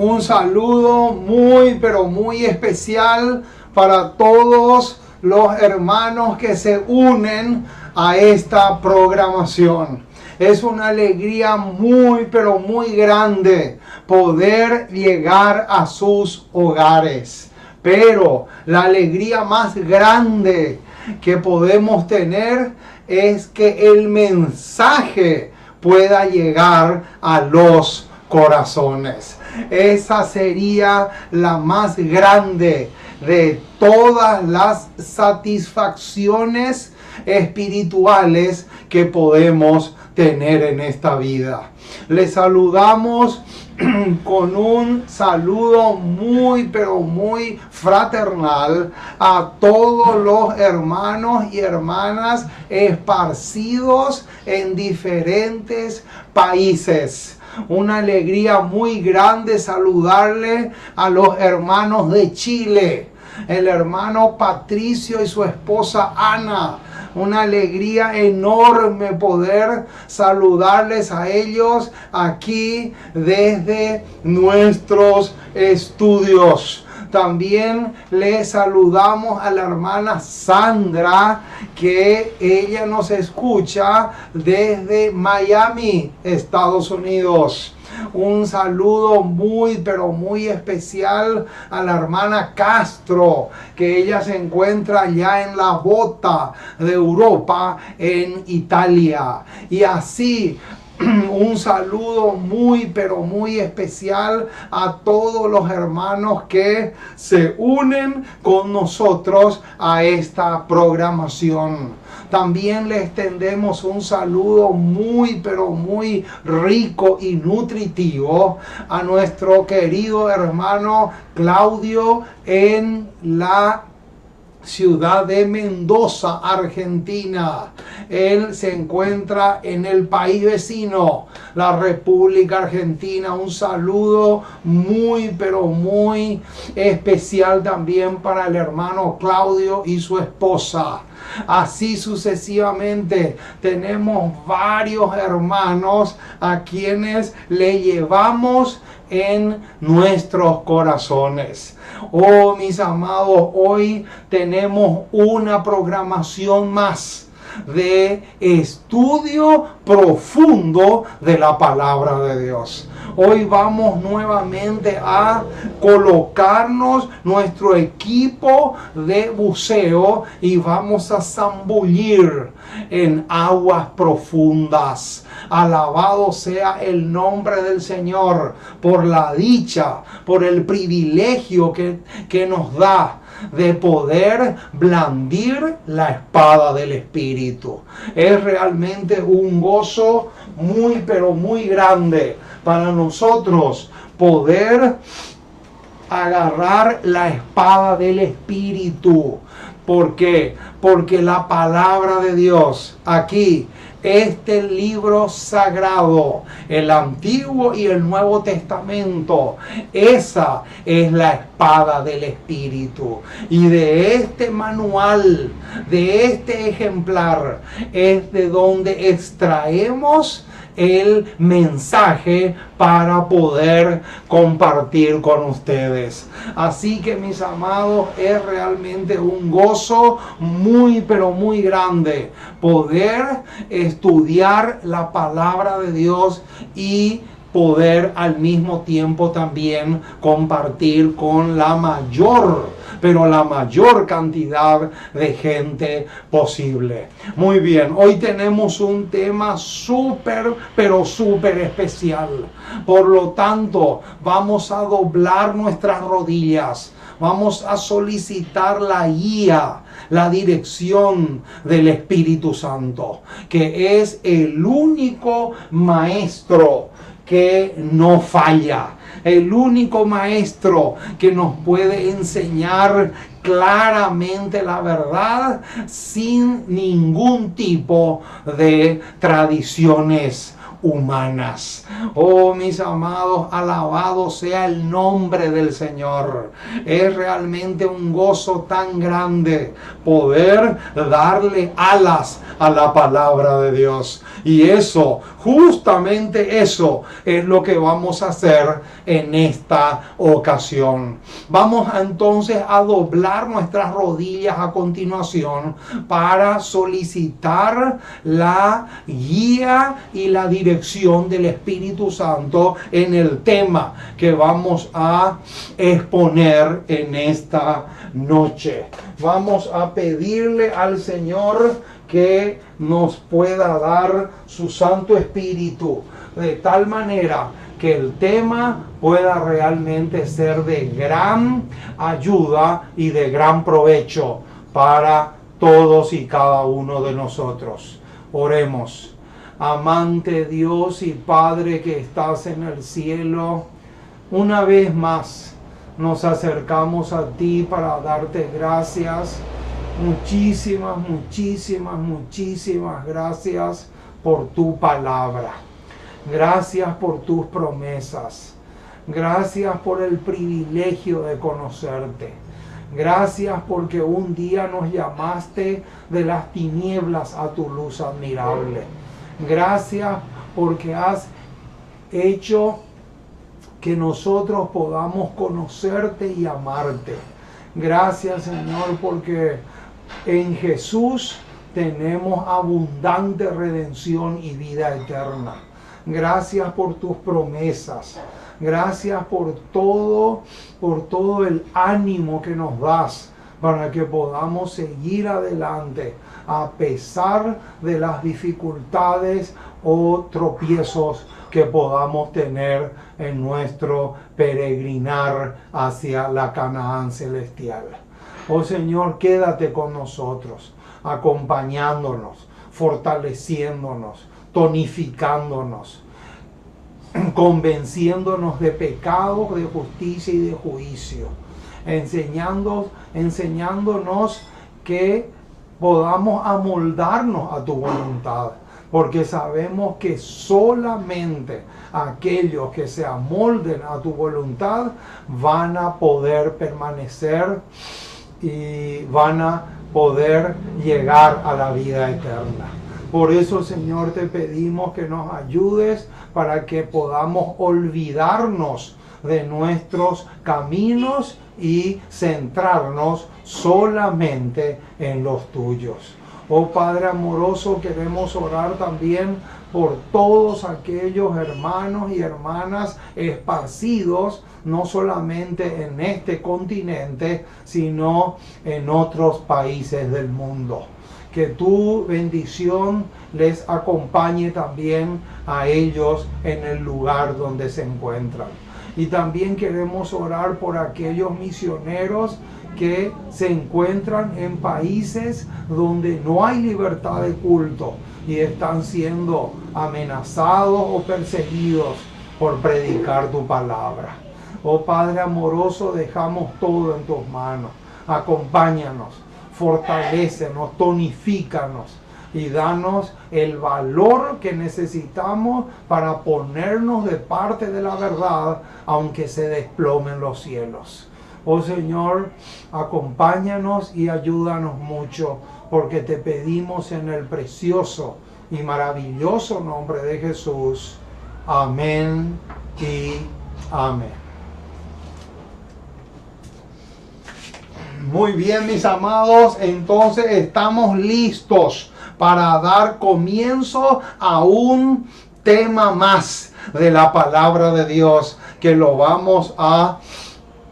Un saludo muy, pero muy especial para todos los hermanos que se unen a esta programación. Es una alegría muy, pero muy grande poder llegar a sus hogares. Pero la alegría más grande que podemos tener es que el mensaje pueda llegar a los corazones. Esa sería la más grande de todas las satisfacciones espirituales que podemos tener en esta vida. Les saludamos con un saludo muy, pero muy fraternal a todos los hermanos y hermanas esparcidos en diferentes países. Una alegría muy grande saludarle a los hermanos de Chile, el hermano Patricio y su esposa Ana. Una alegría enorme poder saludarles a ellos aquí desde nuestros estudios. También les saludamos a la hermana Sandra, que ella nos escucha desde Miami, Estados Unidos. Un saludo muy, pero muy especial a la hermana Castro, que ella se encuentra ya en la bota de Europa, en Italia. Y así, un saludo muy, pero muy especial a todos los hermanos que se unen con nosotros a esta programación. También le extendemos un saludo muy, pero muy rico y nutritivo a nuestro querido hermano Claudio en la ciudad de Mendoza, Argentina. Él se encuentra en el país vecino, la República Argentina. Un saludo muy, pero muy especial también para el hermano Claudio y su esposa. Así sucesivamente tenemos varios hermanos a quienes le llevamos en nuestros corazones. Oh, mis amados, hoy tenemos una programación más de estudio profundo de la palabra de Dios. Hoy vamos nuevamente a colocarnos nuestro equipo de buceo y vamos a zambullir en aguas profundas. Alabado sea el nombre del Señor por la dicha, por el privilegio que nos da de poder blandir la espada del Espíritu. Es realmente un gozo muy, pero muy grande para nosotros poder agarrar la espada del Espíritu. ¿Por qué? Porque la palabra de Dios aquí, este libro sagrado, el Antiguo y el Nuevo Testamento, esa es la espada del Espíritu. Y de este manual, de este ejemplar, es de donde extraemos el mensaje para poder compartir con ustedes. Así que, mis amados, es realmente un gozo muy, pero muy grande poder estudiar la palabra de Dios y poder al mismo tiempo también compartir con la mayor cantidad de gente posible. Muy bien, hoy tenemos un tema súper, pero súper especial. Por lo tanto, vamos a doblar nuestras rodillas. Vamos a solicitar la guía, la dirección del Espíritu Santo, que es el único maestro que no falla, el único maestro que nos puede enseñar claramente la verdad sin ningún tipo de tradiciones humanas. Oh, mis amados, alabado sea el nombre del Señor. Es realmente un gozo tan grande poder darle alas a la palabra de Dios. Y eso, justamente eso, es lo que vamos a hacer en esta ocasión. Vamos entonces a doblar nuestras rodillas a continuación para solicitar la guía y la dirección del Espíritu Santo en el tema que vamos a exponer en esta noche. Vamos a pedirle al Señor que nos pueda dar su Santo Espíritu de tal manera que el tema pueda realmente ser de gran ayuda y de gran provecho para todos y cada uno de nosotros. Oremos. Amante Dios y Padre que estás en el cielo, una vez más nos acercamos a ti para darte gracias. Muchísimas gracias por tu palabra. Gracias por tus promesas. Gracias por el privilegio de conocerte. Gracias porque un día nos llamaste de las tinieblas a tu luz admirable. Gracias porque has hecho que nosotros podamos conocerte y amarte. Gracias, Señor, porque en Jesús tenemos abundante redención y vida eterna. Gracias por tus promesas. Gracias por todo el ánimo que nos das para que podamos seguir adelante a pesar de las dificultades o tropiezos que podamos tener en nuestro peregrinar hacia la Canaán celestial. Oh Señor, quédate con nosotros, acompañándonos, fortaleciéndonos, tonificándonos, convenciéndonos de pecados, de justicia y de juicio, enseñándonos que podamos amoldarnos a tu voluntad, porque sabemos que solamente aquellos que se amolden a tu voluntad van a poder permanecer y van a poder llegar a la vida eterna. Por eso, Señor, te pedimos que nos ayudes para que podamos olvidarnos de nuestros caminos y centrarnos solamente en los tuyos. Oh Padre amoroso, queremos orar también por todos aquellos hermanos y hermanas esparcidos, no solamente en este continente, sino en otros países del mundo. Que tu bendición les acompañe también a ellos en el lugar donde se encuentran. Y también queremos orar por aquellos misioneros que se encuentran en países donde no hay libertad de culto y están siendo amenazados o perseguidos por predicar tu palabra. Oh Padre amoroso, dejamos todo en tus manos. Acompáñanos, fortalécenos, tonifícanos y danos el valor que necesitamos para ponernos de parte de la verdad, aunque se desplomen los cielos. Oh Señor, acompáñanos y ayúdanos mucho, porque te pedimos en el precioso y maravilloso nombre de Jesús. Amén y amén. Muy bien, mis amados, entonces estamos listos para dar comienzo a un tema más de la palabra de Dios que lo vamos a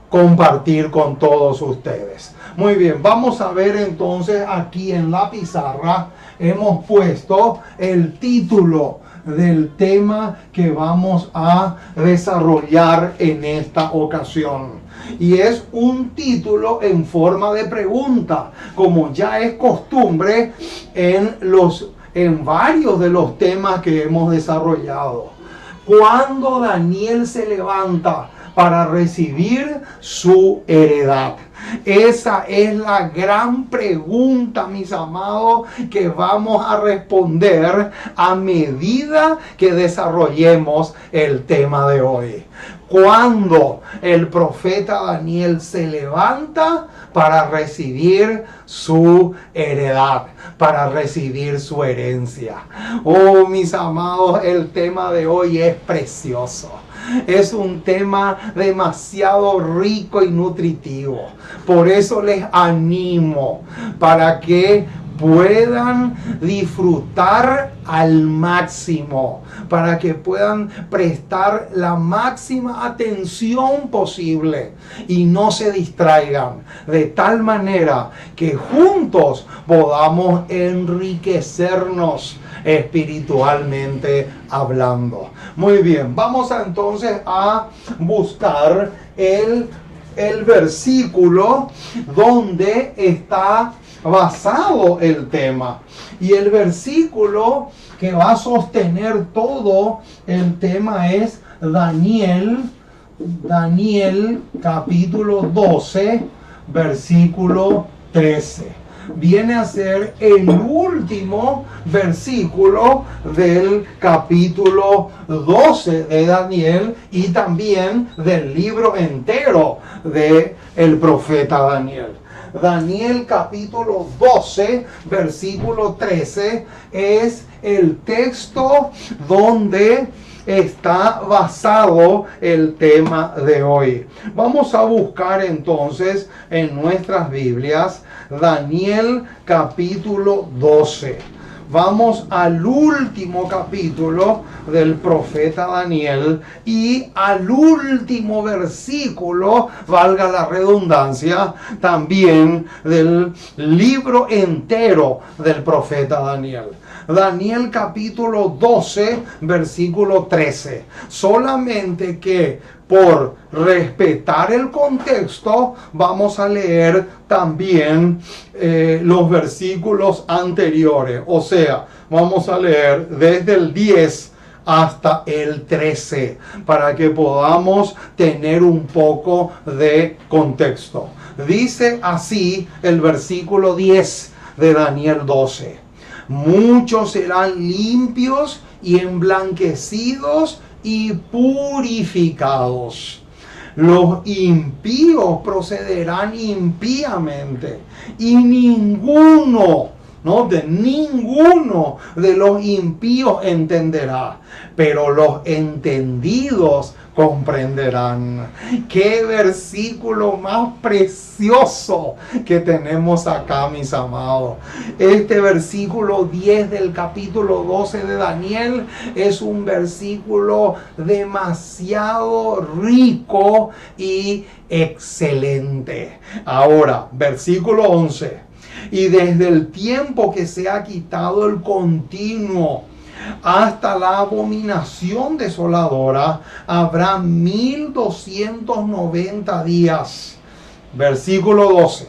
compartir con todos ustedes. Muy bien, vamos a ver entonces aquí en la pizarra hemos puesto el título del tema que vamos a desarrollar en esta ocasión. Y es un título en forma de pregunta, como ya es costumbre en varios de los temas que hemos desarrollado. Cuando Daniel se levanta para recibir su heredad? Esa es la gran pregunta, mis amados, que vamos a responder a medida que desarrollemos el tema de hoy. Cuando el profeta Daniel se levanta para recibir su heredad, para recibir su herencia. Oh, mis amados, el tema de hoy es precioso. Es un tema demasiado rico y nutritivo. Por eso les animo para que puedan disfrutar al máximo, para que puedan prestar la máxima atención posible y no se distraigan, de tal manera que juntos podamos enriquecernos espiritualmente hablando. Muy bien, vamos entonces a buscar el versículo donde está basado el tema. Y el versículo que va a sostener todo el tema es Daniel capítulo 12, versículo 13. Viene a ser el último versículo del capítulo 12 de Daniel y también del libro entero del profeta Daniel. Daniel capítulo 12, versículo 13 es el texto donde está basado el tema de hoy. Vamos a buscar entonces en nuestras Biblias Daniel capítulo 12. Vamos al último capítulo del profeta Daniel y al último versículo, valga la redundancia, también del libro entero del profeta Daniel. Daniel capítulo 12, versículo 13. Solamente que por respetar el contexto, vamos a leer también los versículos anteriores. O sea, vamos a leer desde el 10 hasta el 13, para que podamos tener un poco de contexto. Dice así el versículo 10 de Daniel 12. Muchos serán limpios y emblanquecidos y purificados. Los impíos procederán impíamente y ninguno de los impíos entenderá, pero los entendidos comprenderán. Qué versículo más precioso que tenemos acá, mis amados. Este versículo 10 del capítulo 12 de Daniel es un versículo demasiado rico y excelente. Ahora, versículo 11. Y desde el tiempo que se ha quitado el continuo hasta la abominación desoladora, habrá 1290 días. Versículo 12.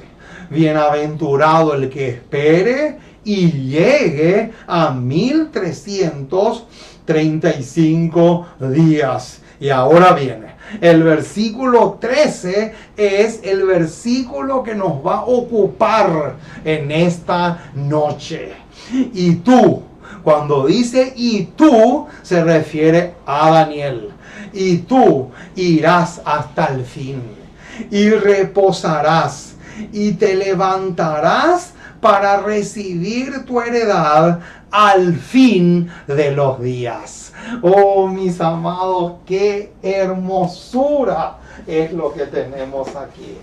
Bienaventurado el que espere y llegue a 1335 días. Y ahora viene. El versículo 13 es el versículo que nos va a ocupar en esta noche. Y tú, cuando dice y tú, se refiere a Daniel. Y tú irás hasta el fin y reposarás y te levantarás para recibir tu heredad al fin de los días. Oh, mis amados, qué hermosura es lo que tenemos aquí.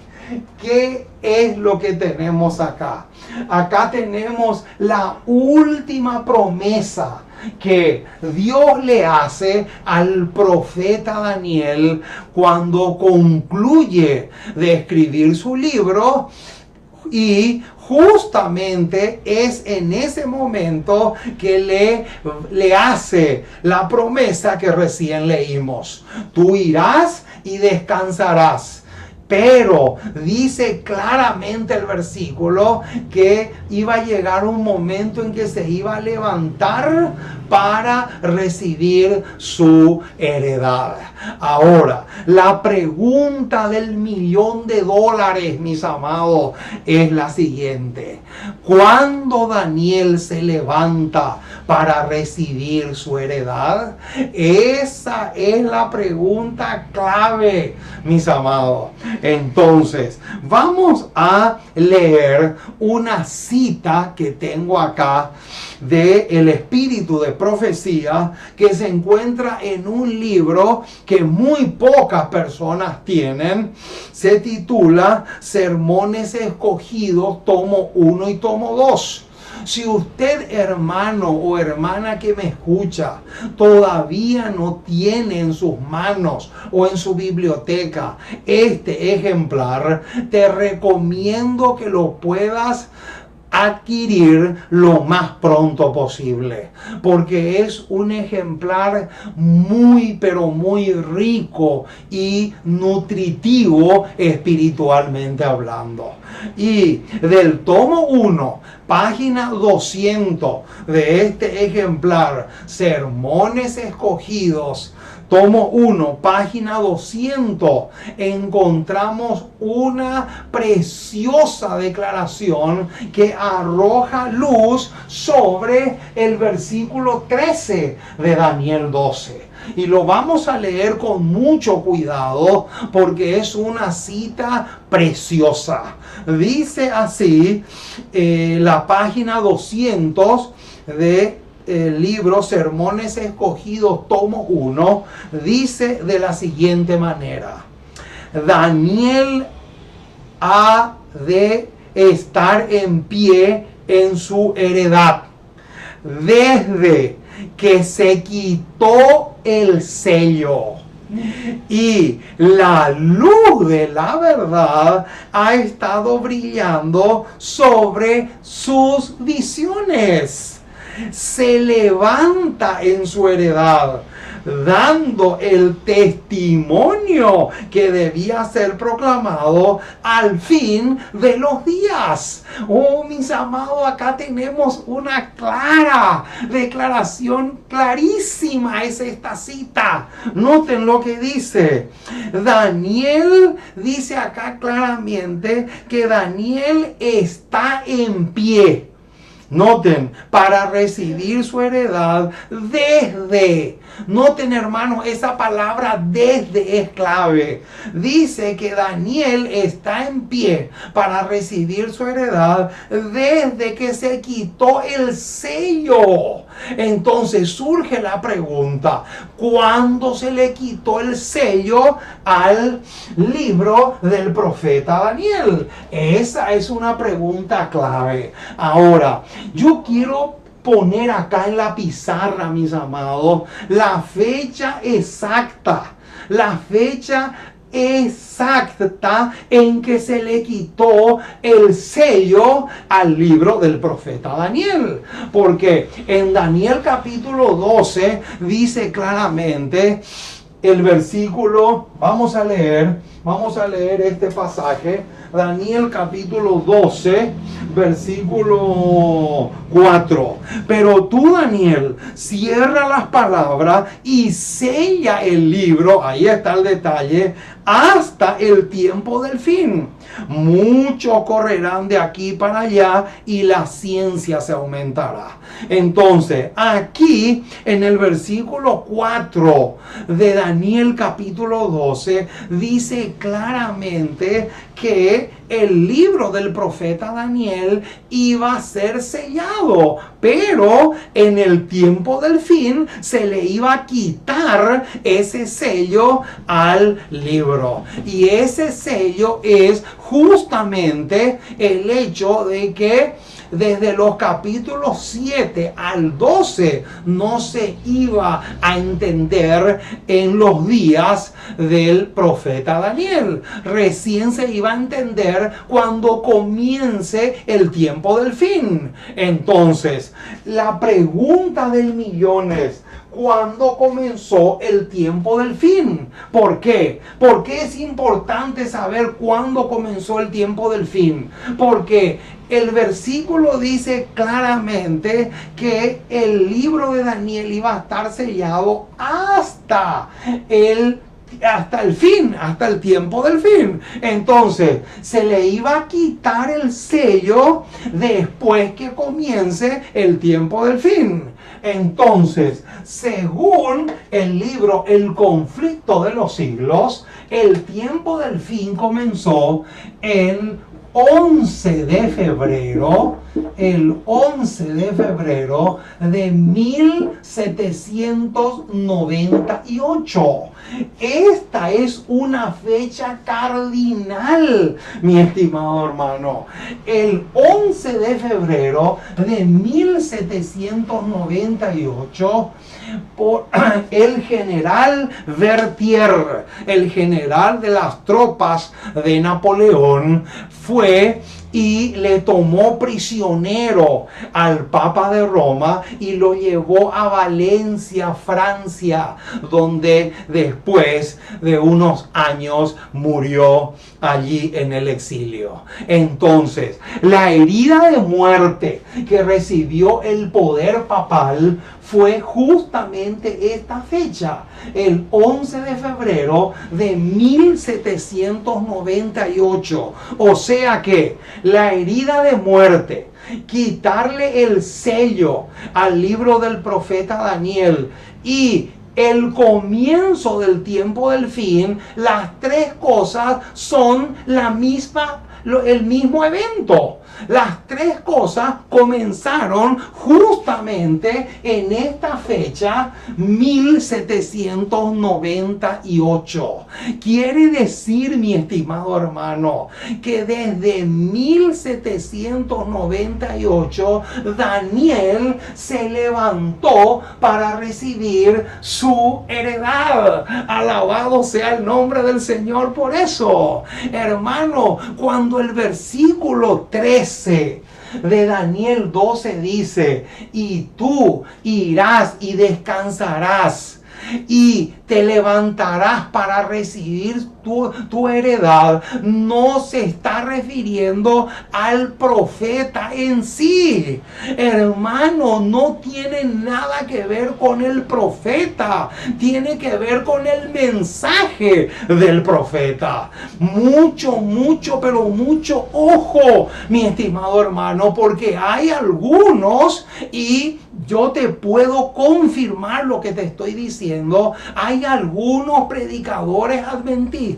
¿Qué es lo que tenemos acá? Acá tenemos la última promesa que Dios le hace al profeta Daniel cuando concluye de escribir su libro. Y justamente es en ese momento que le hace la promesa que recién leímos. Tú irás y descansarás. Pero dice claramente el versículo que iba a llegar un momento en que se iba a levantar para recibir su heredad. Ahora, la pregunta del $1.000.000, mis amados, es la siguiente: ¿cuándo Daniel se levanta para recibir su heredad? Esa es la pregunta clave, mis amados. Entonces, vamos a leer una cita que tengo acá de El Espíritu de Profecía, que se encuentra en un libro que muy pocas personas tienen. Se titula Sermones Escogidos, tomo 1 y tomo 2. Si usted, hermano o hermana que me escucha, todavía no tiene en sus manos o en su biblioteca este ejemplar, te recomiendo que lo puedas adquirir lo más pronto posible, porque es un ejemplar muy pero muy rico y nutritivo espiritualmente hablando. Y del tomo 1, página 200 de este ejemplar, Sermones Escogidos, tomo 1, página 200, encontramos una preciosa declaración que arroja luz sobre el versículo 13 de Daniel 12. Y lo vamos a leer con mucho cuidado porque es una cita preciosa. Dice así la página 200 de el libro Sermones Escogidos, tomo 1, dice de la siguiente manera: Daniel ha de estar en pie en su heredad desde que se quitó el sello, y la luz de la verdad ha estado brillando sobre sus visiones. Se levanta en su heredad, dando el testimonio que debía ser proclamado al fin de los días. Oh, mis amados, acá tenemos una clara declaración, clarísima es esta cita. Noten lo que dice. Daniel dice acá claramente que Daniel está en pie. Noten, para recibir su heredad desde. Noten, hermanos, esa palabra desde es clave. Dice que Daniel está en pie para recibir su heredad desde que se quitó el sello. Entonces surge la pregunta: ¿cuándo se le quitó el sello al libro del profeta Daniel? Esa es una pregunta clave. Ahora, yo quiero poner acá en la pizarra, mis amados, la fecha exacta. La fecha exacta en que se le quitó el sello al libro del profeta Daniel. Porque en Daniel capítulo 12 dice claramente el versículo, vamos a leer este pasaje, Daniel capítulo 12, versículo 4. Pero tú, Daniel, cierra las palabras y sella el libro, ahí está el detalle, hasta el tiempo del fin. Muchos correrán de aquí para allá y la ciencia se aumentará. Entonces, aquí en el versículo 4 de Daniel capítulo 12, dice claramente que el libro del profeta Daniel iba a ser sellado, pero en el tiempo del fin se le iba a quitar ese sello al libro. Y ese sello es justamente el hecho de que desde los capítulos 7 al 12 no se iba a entender en los días del profeta Daniel. Recién se iba a entender cuando comience el tiempo del fin. Entonces, la pregunta del millón es: ¿cuándo comenzó el tiempo del fin? ¿Por qué? ¿Por qué es importante saber cuándo comenzó el tiempo del fin? Porque el versículo dice claramente que el libro de Daniel iba a estar sellado hasta el fin, hasta el tiempo del fin. Entonces, se le iba a quitar el sello después que comience el tiempo del fin. Entonces, según el libro El conflicto de los siglos, el tiempo del fin comenzó el 11 de febrero, el 11 de febrero de 1798. Esta es una fecha cardinal, mi estimado hermano. El 11 de febrero de 1798, por el general Berthier, el general de las tropas de Napoleón, fue y le tomó prisionero al Papa de Roma y lo llevó a Valencia, Francia, donde después de unos años murió allí en el exilio. Entonces, la herida de muerte que recibió el poder papal fue justamente esta fecha, el 11 de febrero de 1798. O sea que la herida de muerte, quitarle el sello al libro del profeta Daniel y el comienzo del tiempo del fin, las tres cosas son el mismo evento. Las tres cosas comenzaron justamente en esta fecha, 1798. Quiere decir, mi estimado hermano, que desde 1798 Daniel se levantó para recibir su heredad. Alabado sea el nombre del Señor por eso. Hermano, cuando el versículo 13 de Daniel 12 dice: y tú irás y descansarás y te levantarás para recibir tu heredad, no se está refiriendo al profeta en sí. Hermano, no tiene nada que ver con el profeta, tiene que ver con el mensaje del profeta. Mucho, pero mucho ojo, mi estimado hermano, porque hay algunos, y yo te puedo confirmar lo que te estoy diciendo, hay algunos predicadores adventistas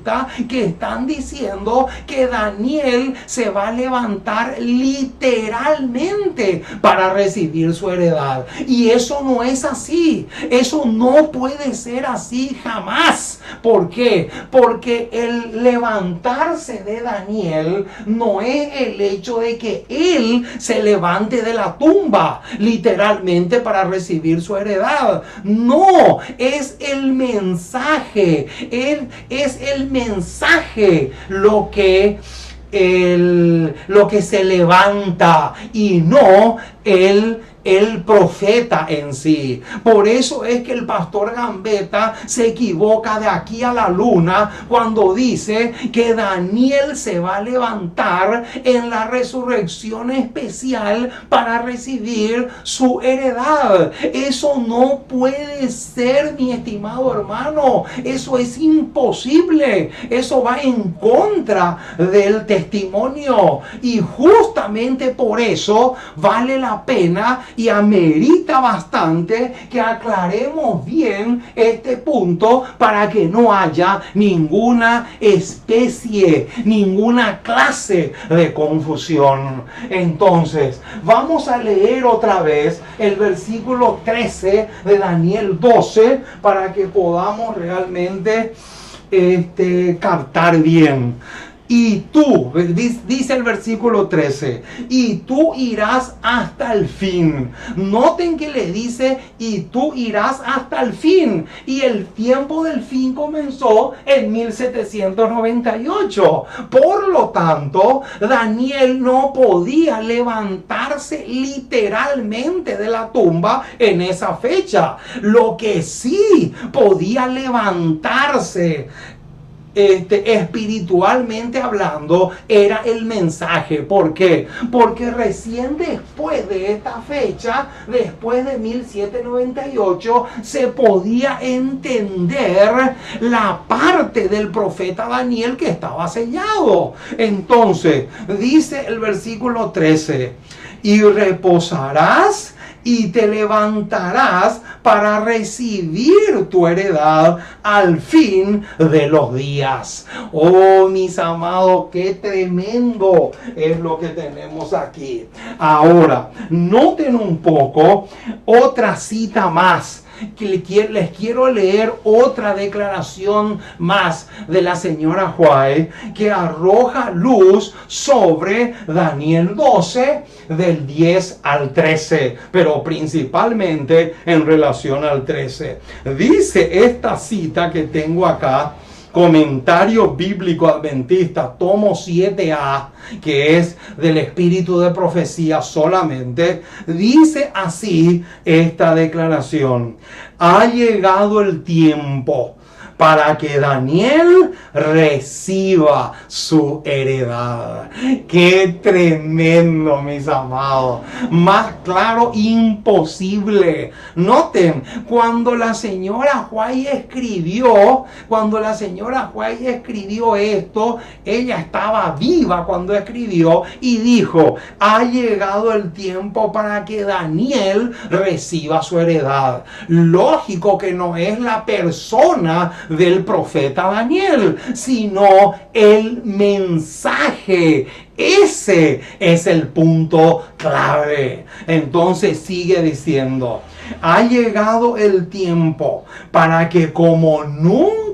que están diciendo que Daniel se va a levantar literalmente para recibir su heredad. Y eso no es así. Eso no puede ser así jamás. ¿Por qué? Porque el levantarse de Daniel no es el hecho de que él se levante de la tumba literalmente para recibir su heredad. No, es el mensaje. Es el mensaje lo que se levanta, y no el profeta en sí. Por eso es que el pastor Gambetta se equivoca de aquí a la luna cuando dice que Daniel se va a levantar en la resurrección especial para recibir su heredad. Eso no puede ser, mi estimado hermano. Eso es imposible. Eso va en contra del testimonio, y justamente por eso vale la pena y amerita bastante que aclaremos bien este punto para que no haya ninguna especie, ninguna clase de confusión. Entonces, vamos a leer otra vez el versículo 13 de Daniel 12 para que podamos realmente captar bien. Y tú, dice el versículo 13, y tú irás hasta el fin. Noten que le dice, y tú irás hasta el fin. Y el tiempo del fin comenzó en 1798. Por lo tanto, Daniel no podía levantarse literalmente de la tumba en esa fecha. Lo que sí podía levantarse espiritualmente hablando, era el mensaje. ¿Por qué? Porque recién después de esta fecha, después de 1798, se podía entender la parte del profeta Daniel que estaba sellado. Entonces, dice el versículo 13, y reposarás y te levantarás para recibir tu heredad al fin de los días. Oh, mis amados, qué tremendo es lo que tenemos aquí. Ahora, noten un poco otra cita más. Que les quiero leer otra declaración más de la señora White que arroja luz sobre Daniel 12 del 10 al 13, pero principalmente en relación al 13. Dice esta cita que tengo acá, Comentario Bíblico Adventista, tomo 7a, que es del espíritu de profecía solamente, dice así esta declaración: ha llegado el tiempo para que Daniel reciba su heredad. ¡Qué tremendo, mis amados! Más claro, imposible. Noten, cuando la señora White escribió esto, ella estaba viva cuando escribió y dijo: ha llegado el tiempo para que Daniel reciba su heredad. Lógico que no es la persona del profeta Daniel, sino el mensaje. Ese es el punto clave. Entonces sigue diciendo: ha llegado el tiempo para que como nunca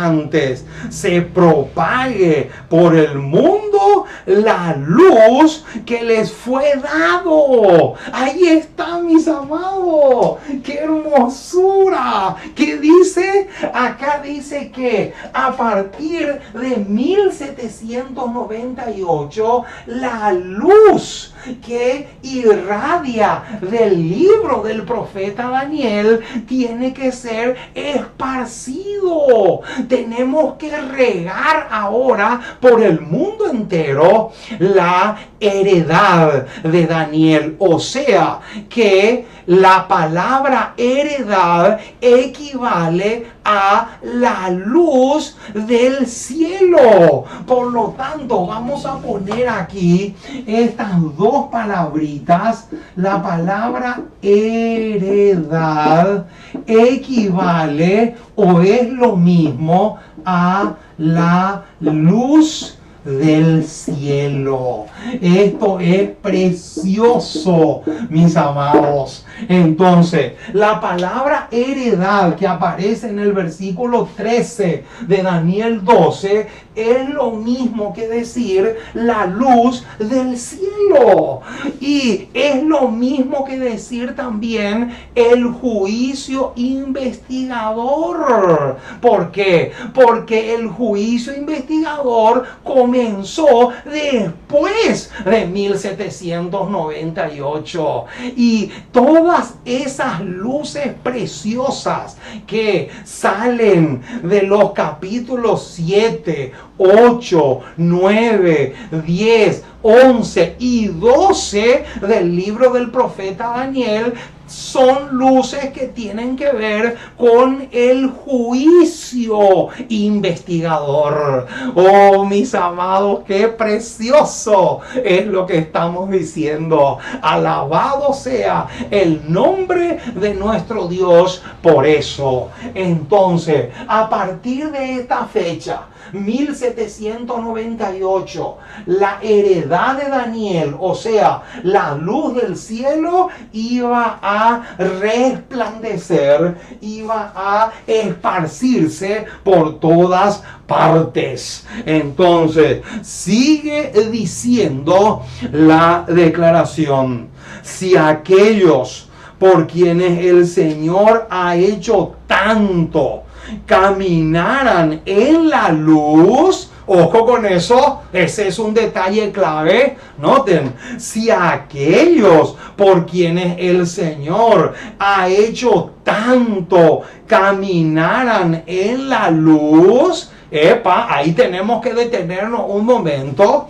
antes se propague por el mundo la luz que les fue dado. Ahí está, mis amados. ¡Qué hermosura! ¿Qué dice? Acá dice que a partir de 1798 la luz que irradia del libro del profeta Daniel tiene que ser esparcido. Tenemos que regar ahora por el mundo entero la heredad de Daniel. O sea que la palabra heredad equivale a la luz del cielo. Por lo tanto, vamos a poner aquí estas dos palabritas. La palabra heredad equivale o es lo mismo a la luz del cielo. Esto es precioso, mis amados. Entonces, la palabra heredad que aparece en el versículo 13 de Daniel 12 es lo mismo que decir la luz del cielo. Y es lo mismo que decir también el juicio investigador. ¿Por qué? Porque el juicio investigador comenzó después de 1798. Y todas esas luces preciosas que salen de los capítulos 7, 8, 9, 10, 11 y 12 del libro del profeta Daniel son luces que tienen que ver con el juicio investigador. Oh, mis amados, qué precioso es lo que estamos diciendo. Alabado sea el nombre de nuestro Dios por eso. Entonces, a partir de esta fecha, 1798, la heredad de Daniel, o sea, la luz del cielo, iba a resplandecer, iba a esparcirse por todas partes. Entonces, sigue diciendo la declaración: si aquellos por quienes el Señor ha hecho tanto caminaran en la luz. Ojo con eso, ese es un detalle clave. Noten, si aquellos por quienes el Señor ha hecho tanto caminaran en la luz, Epa, ahí tenemos que detenernos un momento.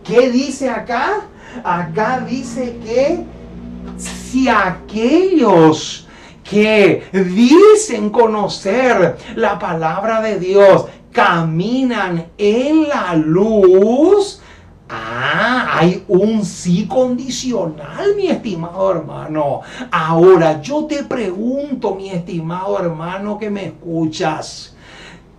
¿Qué dice acá? Acá dice que si aquellos que dicen conocer la palabra de Dios caminan en la luz, hay un sí condicional, mi estimado hermano. Ahora yo te pregunto, mi estimado hermano que me escuchas,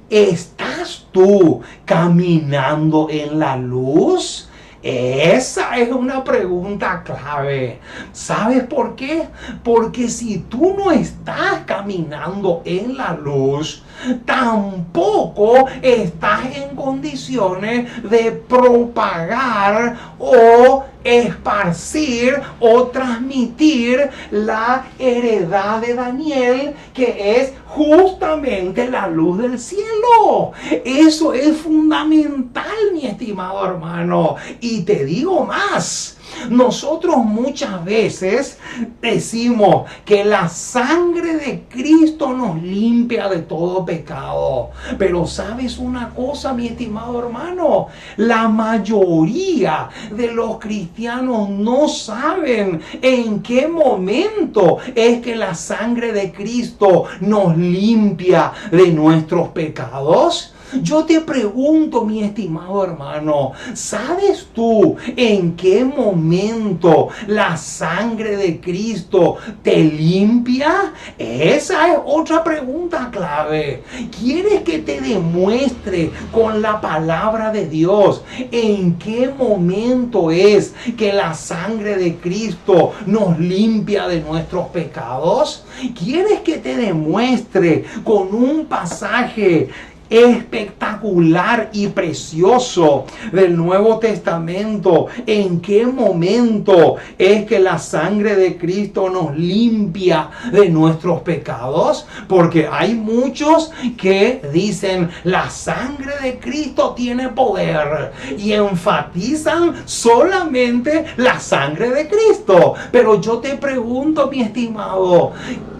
¿estás tú caminando en la luz? Esa es una pregunta clave. ¿Sabes por qué? Porque si tú no estás caminando en la luz, tampoco estás en condiciones de propagar o esparcir o transmitir la heredad de Daniel, que es justamente la luz del cielo. Eso es fundamental, mi estimado hermano. Y te digo más. Nosotros muchas veces decimos que la sangre de Cristo nos limpia de todo pecado. Pero ¿sabes una cosa, mi estimado hermano? La mayoría de los cristianos no saben en qué momento es que la sangre de Cristo nos limpia de nuestros pecados. Yo te pregunto, mi estimado hermano, ¿sabes tú en qué momento la sangre de Cristo te limpia? Esa es otra pregunta clave. ¿Quieres que te demuestre con la palabra de Dios en qué momento es que la sangre de Cristo nos limpia de nuestros pecados? ¿Quieres que te demuestre con un pasaje espectacular y precioso del Nuevo Testamento en qué momento es que la sangre de Cristo nos limpia de nuestros pecados? Porque hay muchos que dicen la sangre de Cristo tiene poder y enfatizan solamente la sangre de Cristo. Pero yo te pregunto, mi estimado,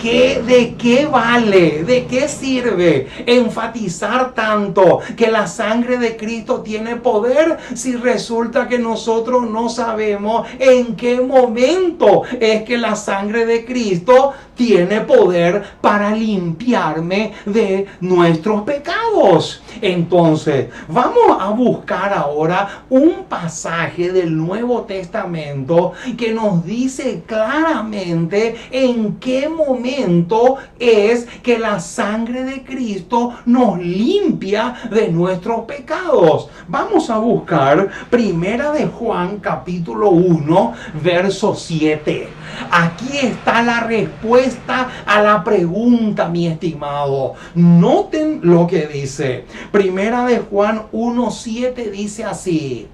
¿de qué vale? ¿De qué sirve enfatizar tanto que la sangre de Cristo tiene poder si resulta que nosotros no sabemos en qué momento es que la sangre de Cristo tiene poder para limpiarme de nuestros pecados? Entonces, vamos a buscar ahora un pasaje del Nuevo Testamento que nos dice claramente en qué momento es que la sangre de Cristo nos limpia de nuestros pecados. Vamos a buscar Primera de Juan capítulo 1 verso 7. Aquí está la respuesta a la pregunta, mi estimado. Noten lo que dice. Primera de Juan 1:7 dice así: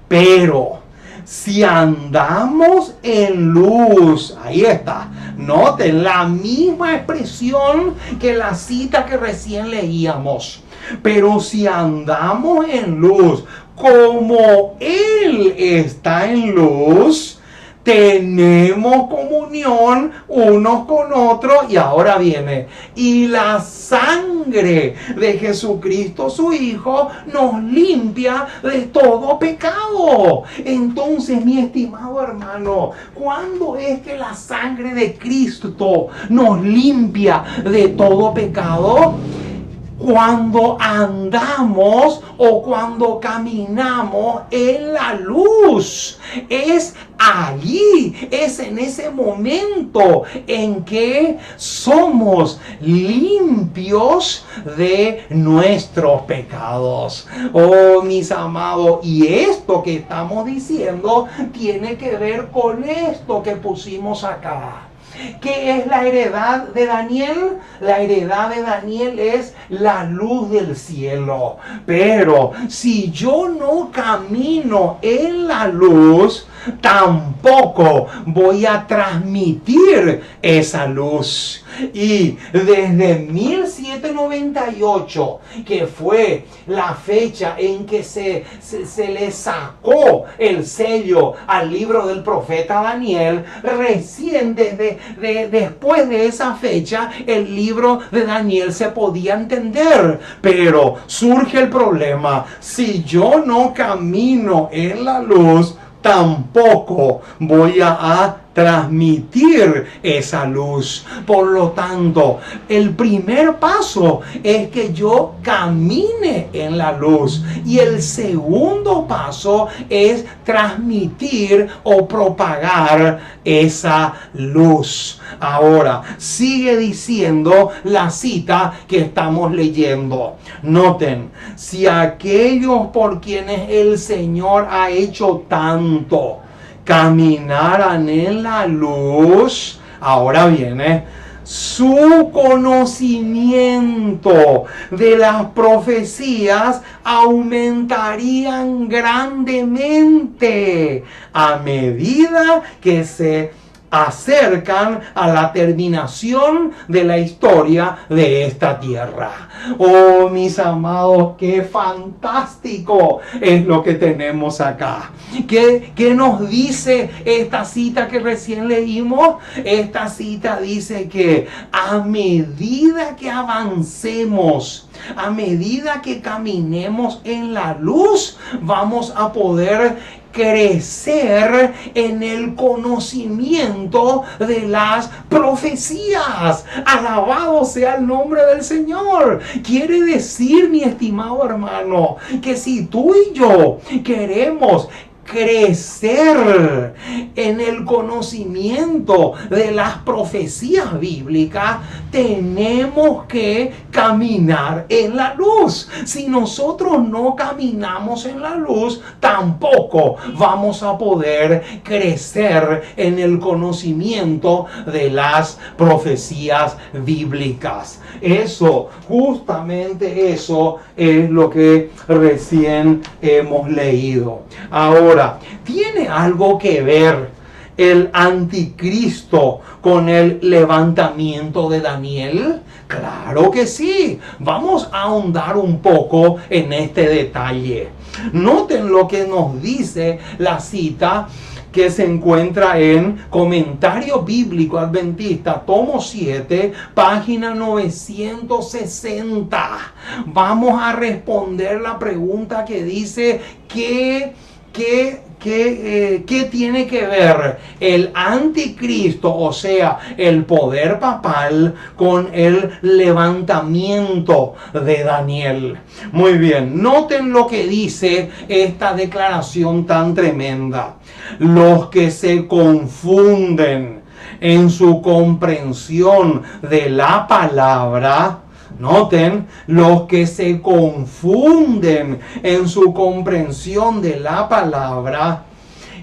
pero si andamos en luz, ahí está, noten la misma expresión que la cita que recién leíamos. Pero si andamos en luz, como Él está en luz, tenemos comunión unos con otros. Y ahora viene: y la sangre de Jesucristo su Hijo nos limpia de todo pecado. Entonces, mi estimado hermano, ¿cuándo es que la sangre de Cristo nos limpia de todo pecado? Cuando andamos o cuando caminamos en la luz. Es allí, es en ese momento en que somos limpios de nuestros pecados. Oh, mis amados, y esto que estamos diciendo tiene que ver con esto que pusimos acá. ¿Qué es la heredad de Daniel? La heredad de Daniel es la luz del cielo. Pero si yo no camino en la luz, tampoco voy a transmitir esa luz. Y desde 1798, que fue la fecha en que se le sacó el sello al libro del profeta Daniel, recién después de esa fecha el libro de Daniel se podía entender. Pero surge el problema: si yo no camino en la luz, tampoco voy a transmitir esa luz. Por lo tanto, el primer paso es que yo camine en la luz, y el segundo paso es transmitir o propagar esa luz. Ahora, sigue diciendo la cita que estamos leyendo. Noten: si aquellos por quienes el Señor ha hecho tanto caminaran en la luz, ahora viene, su conocimiento de las profecías aumentarían grandemente a medida que se acercan a la terminación de la historia de esta tierra. Oh, mis amados, qué fantástico es lo que tenemos acá. ¿Qué nos dice esta cita que recién leímos? Esta cita dice que a medida que avancemos, a medida que caminemos en la luz, vamos a poder crecer en el conocimiento de las profecías. Alabado sea el nombre del Señor. Quiere decir, mi estimado hermano, que si tú y yo queremos crecer en el conocimiento de las profecías bíblicas, tenemos que caminar en la luz. Si nosotros no caminamos en la luz, tampoco vamos a poder crecer en el conocimiento de las profecías bíblicas. Eso, justamente eso es lo que recién hemos leído. Ahora, ¿tiene algo que ver el anticristo con el levantamiento de Daniel? Claro que sí. Vamos a ahondar un poco en este detalle. Noten lo que nos dice la cita que se encuentra en Comentario Bíblico Adventista, tomo 7, página 960. Vamos a responder la pregunta que dice: ¿Qué tiene que ver el anticristo, o sea, el poder papal, con el levantamiento de Daniel? Muy bien, noten lo que dice esta declaración tan tremenda. Los que se confunden en su comprensión de la palabra, noten, los que se confunden en su comprensión de la palabra,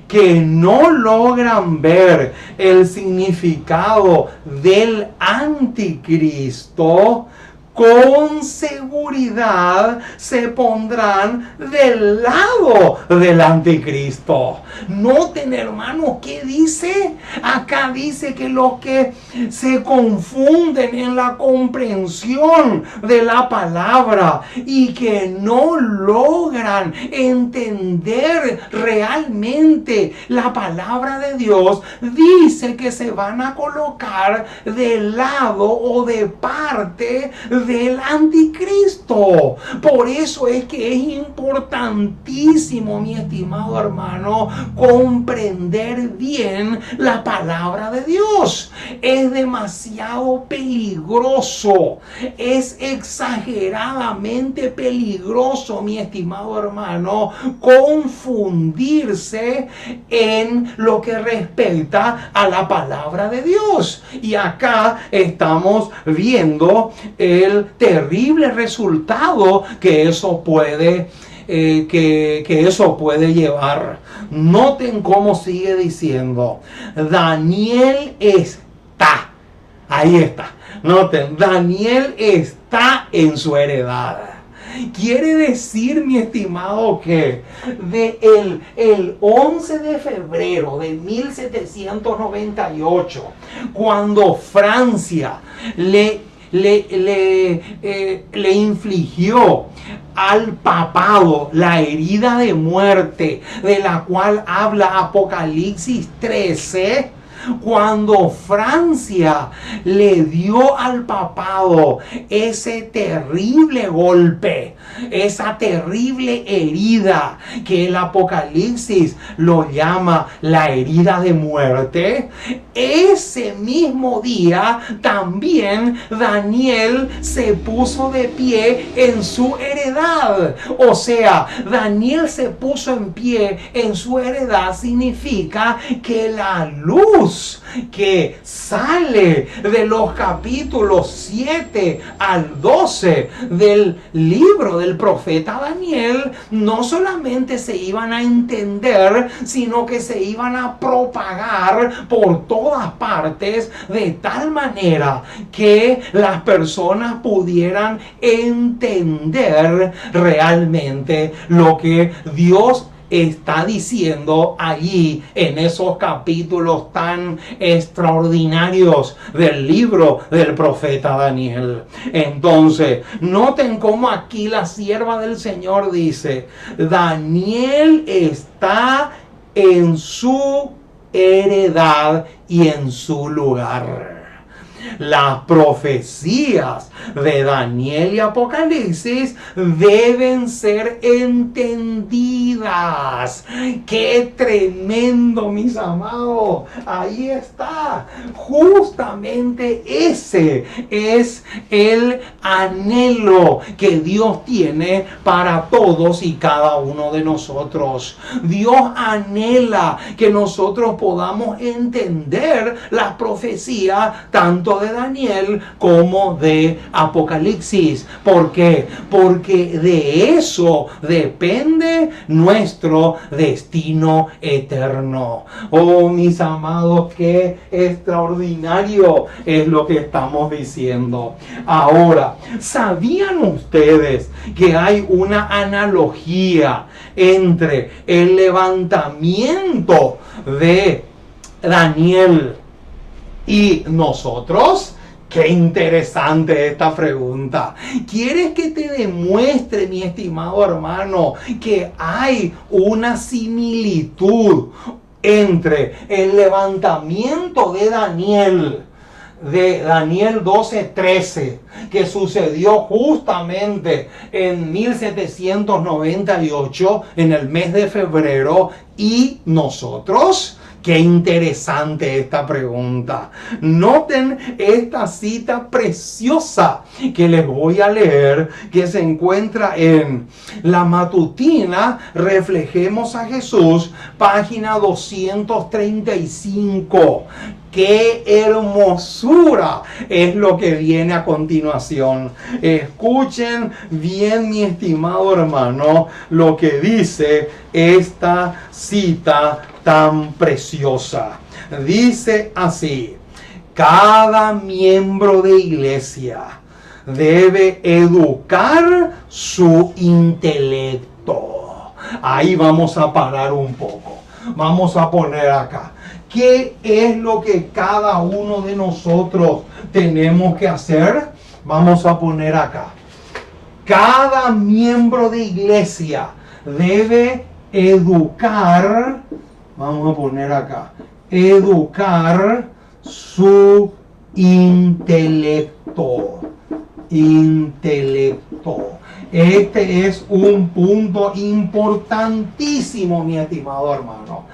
que no logran ver el significado del anticristo, con seguridad se pondrán del lado del anticristo. Noten, hermanos, ¿qué dice? Acá dice que los que se confunden en la comprensión de la palabra y que no logran entender realmente la palabra de Dios, dice que se van a colocar del lado o de parte del anticristo. Por eso es que es importantísimo, mi estimado hermano, comprender bien la palabra de Dios. Es demasiado peligroso, es exageradamente peligroso, mi estimado hermano, confundirse en lo que respecta a la palabra de Dios. Y acá estamos viendo el terrible resultado que eso puede llevar. Noten cómo sigue diciendo: Daniel está, ahí está, noten, Daniel está en su heredad. Quiere decir, mi estimado, que el 11 de febrero de 1798, cuando Francia le infligió al papado la herida de muerte de la cual habla Apocalipsis 13, cuando Francia le dio al papado ese terrible golpe, esa terrible herida que el Apocalipsis lo llama la herida de muerte, ese mismo día también Daniel se puso de pie en su heredad. O sea, Daniel se puso en pie en su heredad significa que la luz que sale de los capítulos 7 al 12 del libro del profeta Daniel no solamente se iban a entender, sino que se iban a propagar por todas partes de tal manera que las personas pudieran entender realmente lo que Dios está diciendo allí en esos capítulos tan extraordinarios del libro del profeta Daniel. Entonces, noten cómo aquí la sierva del Señor dice: Daniel está en su heredad y en su lugar. Las profecías de Daniel y Apocalipsis deben ser entendidas. ¡Qué tremendo, mis amados! Ahí está. Justamente ese es el anhelo que Dios tiene para todos y cada uno de nosotros. Dios anhela que nosotros podamos entender las profecías tanto de Daniel como de Apocalipsis. ¿Por qué? Porque de eso depende nuestro destino eterno. Oh, mis amados, qué extraordinario es lo que estamos diciendo. Ahora, ¿sabían ustedes que hay una analogía entre el levantamiento de Daniel y nosotros? Qué interesante esta pregunta. ¿Quieres que te demuestre, mi estimado hermano, que hay una similitud entre el levantamiento de Daniel 12:13, que sucedió justamente en 1798, en el mes de febrero, y nosotros? Qué interesante esta pregunta. Noten esta cita preciosa que les voy a leer, que se encuentra en la matutina Reflejemos a Jesús, página 235. ¡Qué hermosura es lo que viene a continuación! Escuchen bien, mi estimado hermano, lo que dice esta cita tan preciosa. Dice así: cada miembro de iglesia debe educar su intelecto. Ahí vamos a parar un poco. Vamos a poner acá: ¿qué es lo que cada uno de nosotros tenemos que hacer? Vamos a poner acá: cada miembro de iglesia debe educar, vamos a poner acá, educar su intelecto. Este es un punto importantísimo, mi estimado hermano.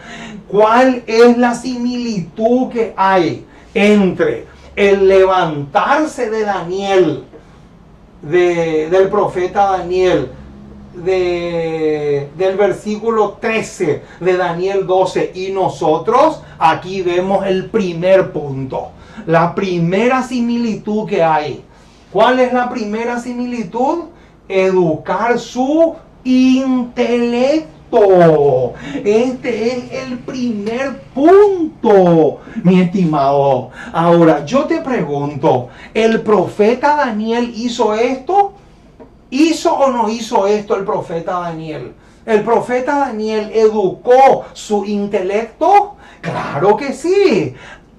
¿Cuál es la similitud que hay entre el levantarse de Daniel, del profeta Daniel, del versículo 13 de Daniel 12, y nosotros? Aquí vemos el primer punto, la primera similitud que hay. ¿Cuál es la primera similitud? Educar su intelecto. Este es el primer punto, mi estimado. Ahora, yo te pregunto, ¿el profeta Daniel hizo esto? ¿Hizo o no hizo esto el profeta Daniel? ¿El profeta Daniel educó su intelecto? Claro que sí.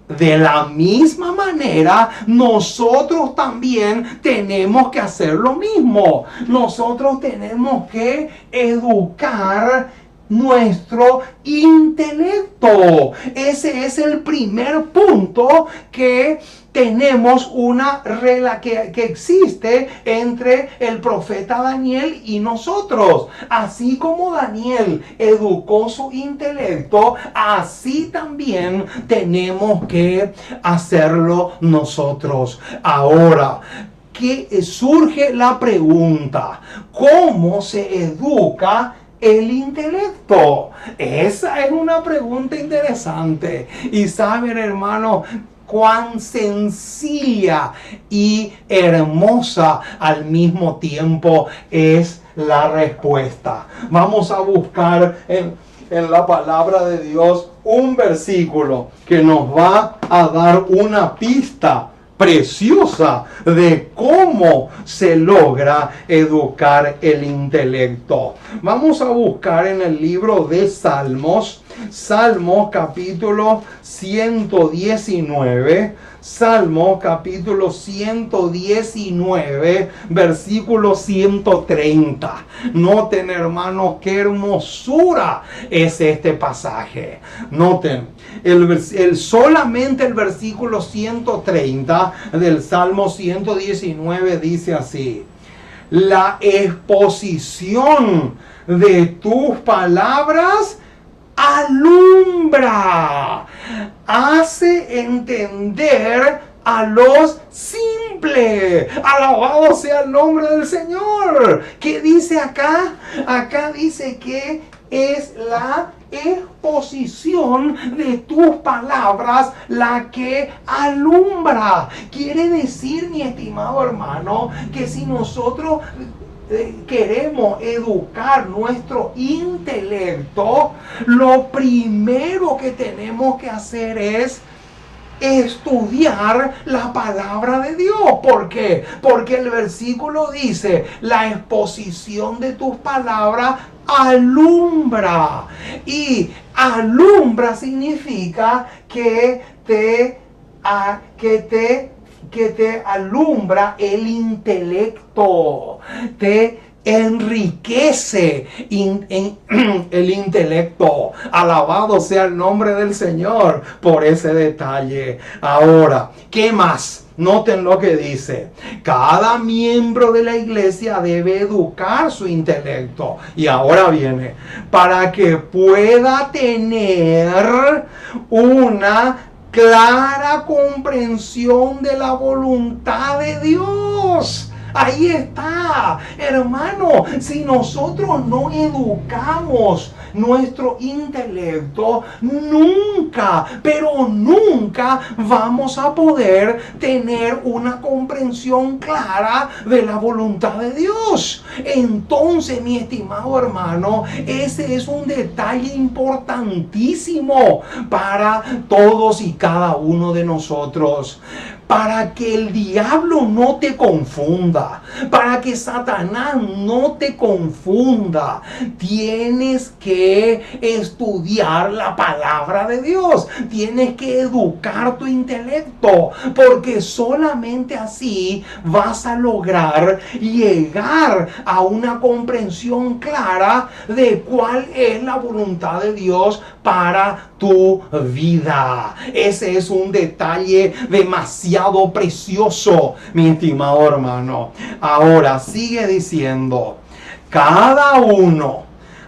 De la misma manera, nosotros también tenemos que hacer lo mismo. Nosotros tenemos que educar nuestro intelecto. Ese es el primer punto que tenemos que existe entre el profeta Daniel y nosotros. Así como Daniel educó su intelecto, así también tenemos que hacerlo nosotros. Ahora, que surge la pregunta, ¿cómo se educa el intelecto? Esa es una pregunta interesante. Y saben, hermano, cuán sencilla y hermosa al mismo tiempo es la respuesta. Vamos a buscar en la palabra de Dios un versículo que nos va a dar una pista preciosa de cómo se logra educar el intelecto. Vamos a buscar en el libro de Salmos, Salmos capítulo 119, Salmos capítulo 119, versículo 130. Noten, hermanos, qué hermosura es este pasaje. Noten, solamente el versículo 130 del Salmo 119 dice así: la exposición de tus palabras alumbra, hace entender a los simples. Alabado sea el nombre del Señor. ¿Qué dice acá? Acá dice que es la exposición de tus palabras la que alumbra. Quiere decir, mi estimado hermano, que si nosotros queremos educar nuestro intelecto, lo primero que tenemos que hacer es estudiar la palabra de Dios. ¿Por qué? Porque el versículo dice: la exposición de tus palabras alumbra. Y alumbra significa que te alumbra el intelecto, te enriquece el intelecto. Alabado sea el nombre del Señor por ese detalle. Ahora, ¿qué más? Noten lo que dice: cada miembro de la iglesia debe educar su intelecto. Y ahora viene: para que pueda tener una clara comprensión de la voluntad de Dios. Ahí está, hermano. Si nosotros no educamos nuestro intelecto, nunca, pero nunca vamos a poder tener una comprensión clara de la voluntad de Dios. Entonces, mi estimado hermano, ese es un detalle importantísimo para todos y cada uno de nosotros. Para que el diablo no te confunda, para que Satanás no te confunda, tienes que estudiar la palabra de Dios, tienes que educar tu intelecto, porque solamente así vas a lograr llegar a una comprensión clara de cuál es la voluntad de Dios para tu vida. Ese es un detalle demasiado precioso, mi estimado hermano. Ahora sigue diciendo: cada uno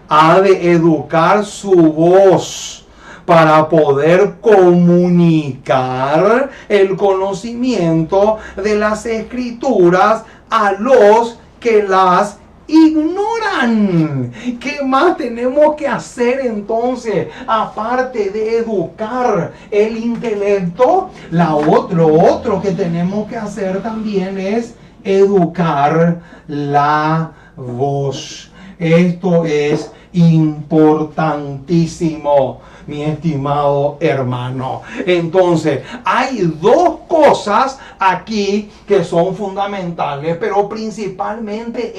ha de educar su voz para poder comunicar el conocimiento de las Escrituras a los que las ignoran. ¿Qué más tenemos que hacer entonces? Aparte de educar el intelecto, lo otro que tenemos que hacer también es educar la voz. Esto es importantísimo, mi estimado hermano. Entonces, hay dos cosas aquí que son fundamentales, pero principalmente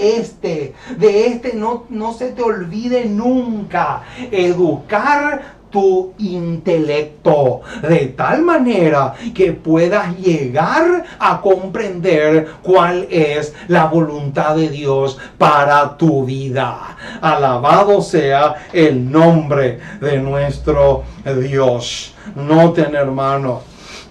no se te olvide nunca: educar tu intelecto de tal manera que puedas llegar a comprender cuál es la voluntad de Dios para tu vida. Alabado sea el nombre de nuestro Dios. Noten, hermano,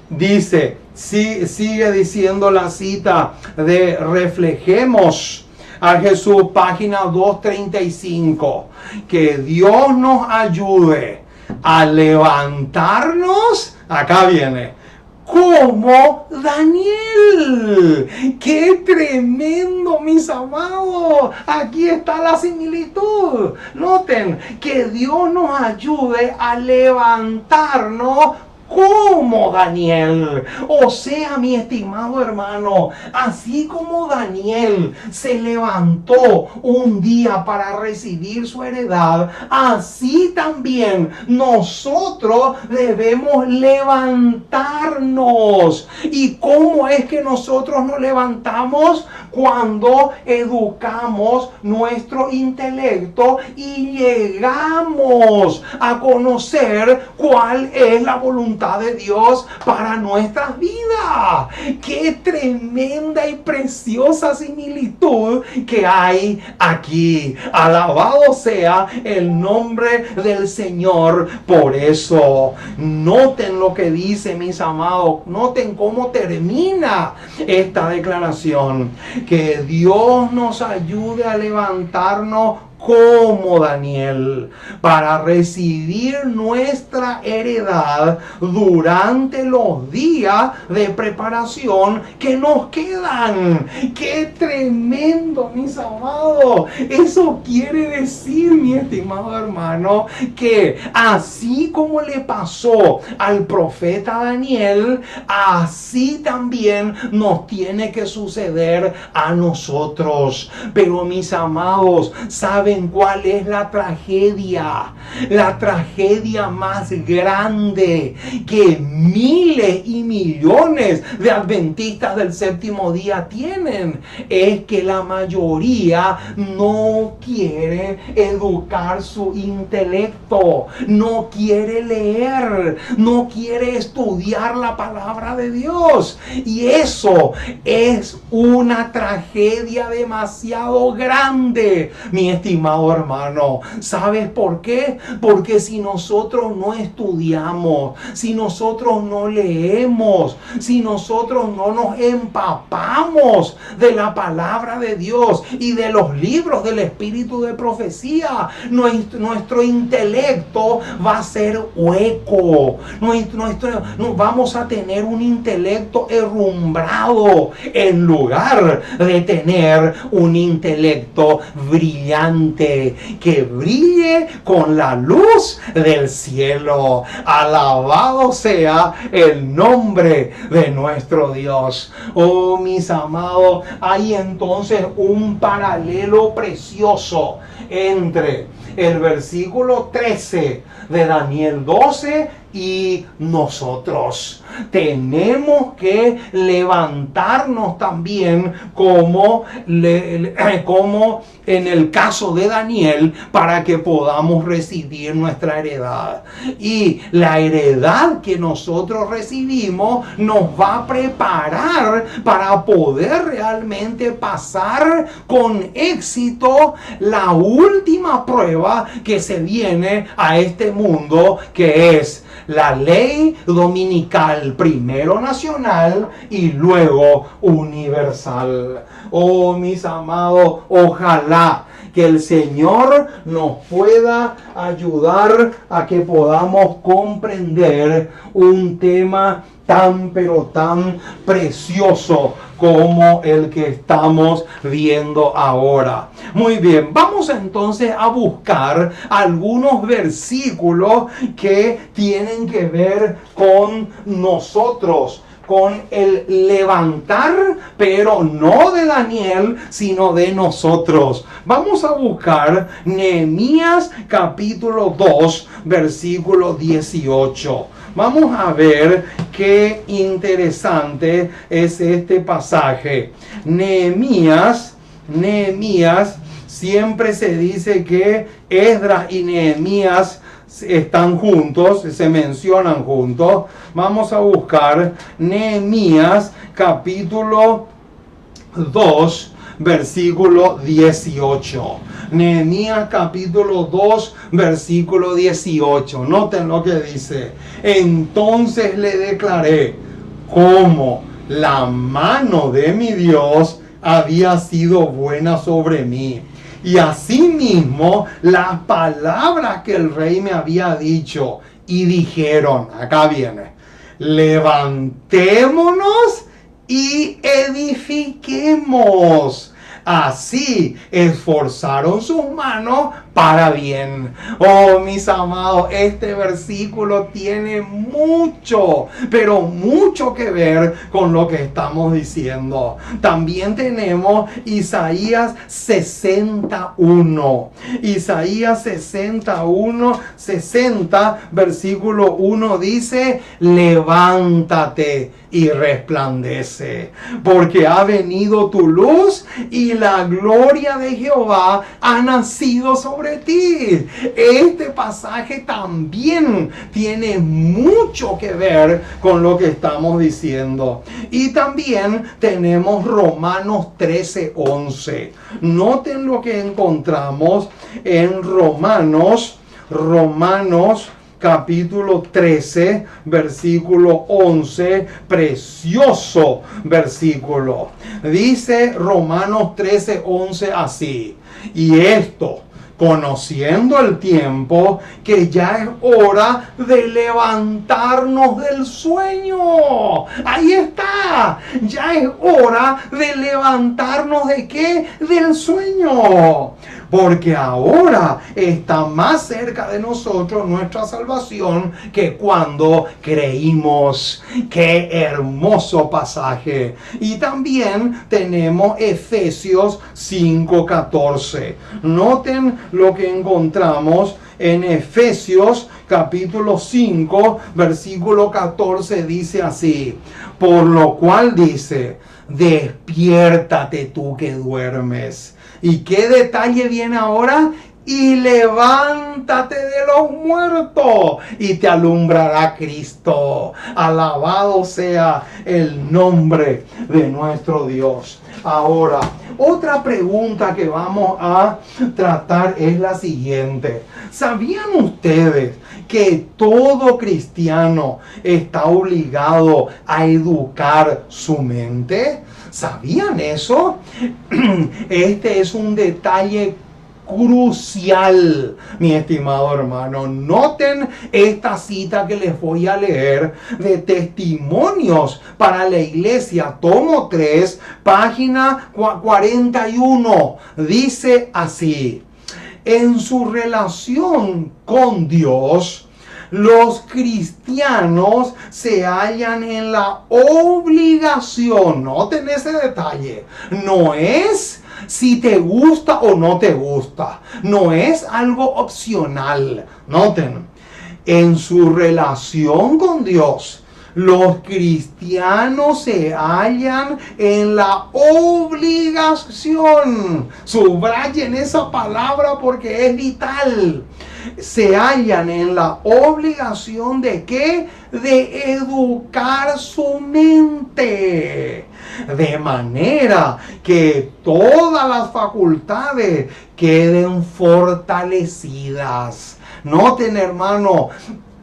dice, sigue diciendo la cita de Reflejemos a Jesús, página 235, que Dios nos ayude a levantarnos, acá viene, como Daniel. ¡Qué tremendo, mis amados! Aquí está la similitud. Noten, que Dios nos ayude a levantarnos como Daniel. O sea, mi estimado hermano, así como Daniel se levantó un día para recibir su heredad, así también nosotros debemos levantarnos. ¿Y cómo es que nosotros nos levantamos? Cuando educamos nuestro intelecto y llegamos a conocer cuál es la voluntad de Dios para nuestras vidas. ¡Qué tremenda y preciosa similitud que hay aquí! Alabado sea el nombre del Señor por eso. Noten lo que dice, mis amados. Noten cómo termina esta declaración: que Dios nos ayude a levantarnos como Daniel para recibir nuestra heredad durante los días de preparación que nos quedan. ¡Qué tremendo, mis amados! Eso quiere decir, mi estimado hermano, que así como le pasó al profeta Daniel, así también nos tiene que suceder a nosotros. Pero, mis amados, ¿saben cuál es la tragedia? La tragedia más grande que miles y millones de adventistas del séptimo día tienen es que la mayoría no quiere educar su intelecto, no quiere leer, no quiere estudiar la palabra de Dios. Y eso es una tragedia demasiado grande, mi estimado hermano. ¿Sabes por qué? Porque si nosotros no estudiamos, si nosotros no leemos, si nosotros no nos empapamos de la palabra de Dios y de los libros del espíritu de profecía, nuestro intelecto va a ser hueco. Vamos a tener un intelecto herrumbrado en lugar de tener un intelecto brillante, que brille con la luz del cielo. Alabado sea el nombre de nuestro Dios. Oh, mis amados, hay entonces un paralelo precioso entre el versículo 13 de Daniel 12 y nosotros. Tenemos que levantarnos también como en el caso de Daniel, para que podamos recibir nuestra heredad. Y la heredad que nosotros recibimos nos va a preparar para poder realmente pasar con éxito la última prueba que se viene a este mundo, que es la ley dominical, primero nacional y luego universal. Oh, mis amados, ojalá que el Señor nos pueda ayudar a que podamos comprender un tema tan pero tan precioso como el que estamos viendo ahora. Muy bien, vamos entonces a buscar algunos versículos que tienen que ver con nosotros con el levantar, pero no de Daniel, sino de nosotros. Vamos a buscar Nehemías capítulo 2, versículo 18. Vamos a ver qué interesante es este pasaje. Nehemías, siempre se dice que Esdras y Nehemías están juntos, se mencionan juntos. Vamos a buscar Nehemías capítulo 2, versículo 18. Nehemías capítulo 2, versículo 18. Noten lo que dice. Entonces le declaré cómo la mano de mi Dios había sido buena sobre mí. Y asimismo las palabras que el rey me había dicho. Y dijeron, acá viene, levantémonos y edifiquemos. Así esforzaron sus manos para bien. Oh, mis amados, este versículo tiene mucho, pero mucho que ver con lo que estamos diciendo. También tenemos Isaías 61. Isaías 61, 60, versículo 1 dice, levántate y resplandece, porque ha venido tu luz y la gloria de Jehová ha nacido sobre ti. Este pasaje también tiene mucho que ver con lo que estamos diciendo. Y también tenemos Romanos 13:11. Noten lo que encontramos en Romanos capítulo 13, versículo 11, precioso versículo. Dice Romanos 13, 11 así, y esto, conociendo el tiempo, que ya es hora de levantarnos del sueño. Ahí está, ya es hora de levantarnos ¿de qué? Del sueño. Porque ahora está más cerca de nosotros nuestra salvación que cuando creímos. ¡Qué hermoso pasaje! Y también tenemos Efesios 5:14. Noten lo que encontramos en Efesios capítulo 5, versículo 14, dice así. Por lo cual dice, despiértate tú que duermes. ¿Y qué detalle viene ahora? Y levántate de los muertos y te alumbrará Cristo. Alabado sea el nombre de nuestro Dios. Ahora, otra pregunta que vamos a tratar es la siguiente. ¿Sabían ustedes que todo cristiano está obligado a educar su mente? ¿Sabían eso? Este es un detalle crucial, mi estimado hermano. Noten esta cita que les voy a leer de Testimonios para la Iglesia, tomo 3, página 41. Dice así: en su relación con Dios, los cristianos se hallan en la obligación, noten ese detalle, no es si te gusta o no te gusta, no es algo opcional. Noten, en su relación con Dios, los cristianos se hallan en la obligación. Subrayen esa palabra porque es vital. Se hallan en la obligación ¿de qué? De educar su mente, de manera que todas las facultades queden fortalecidas. Noten, hermano,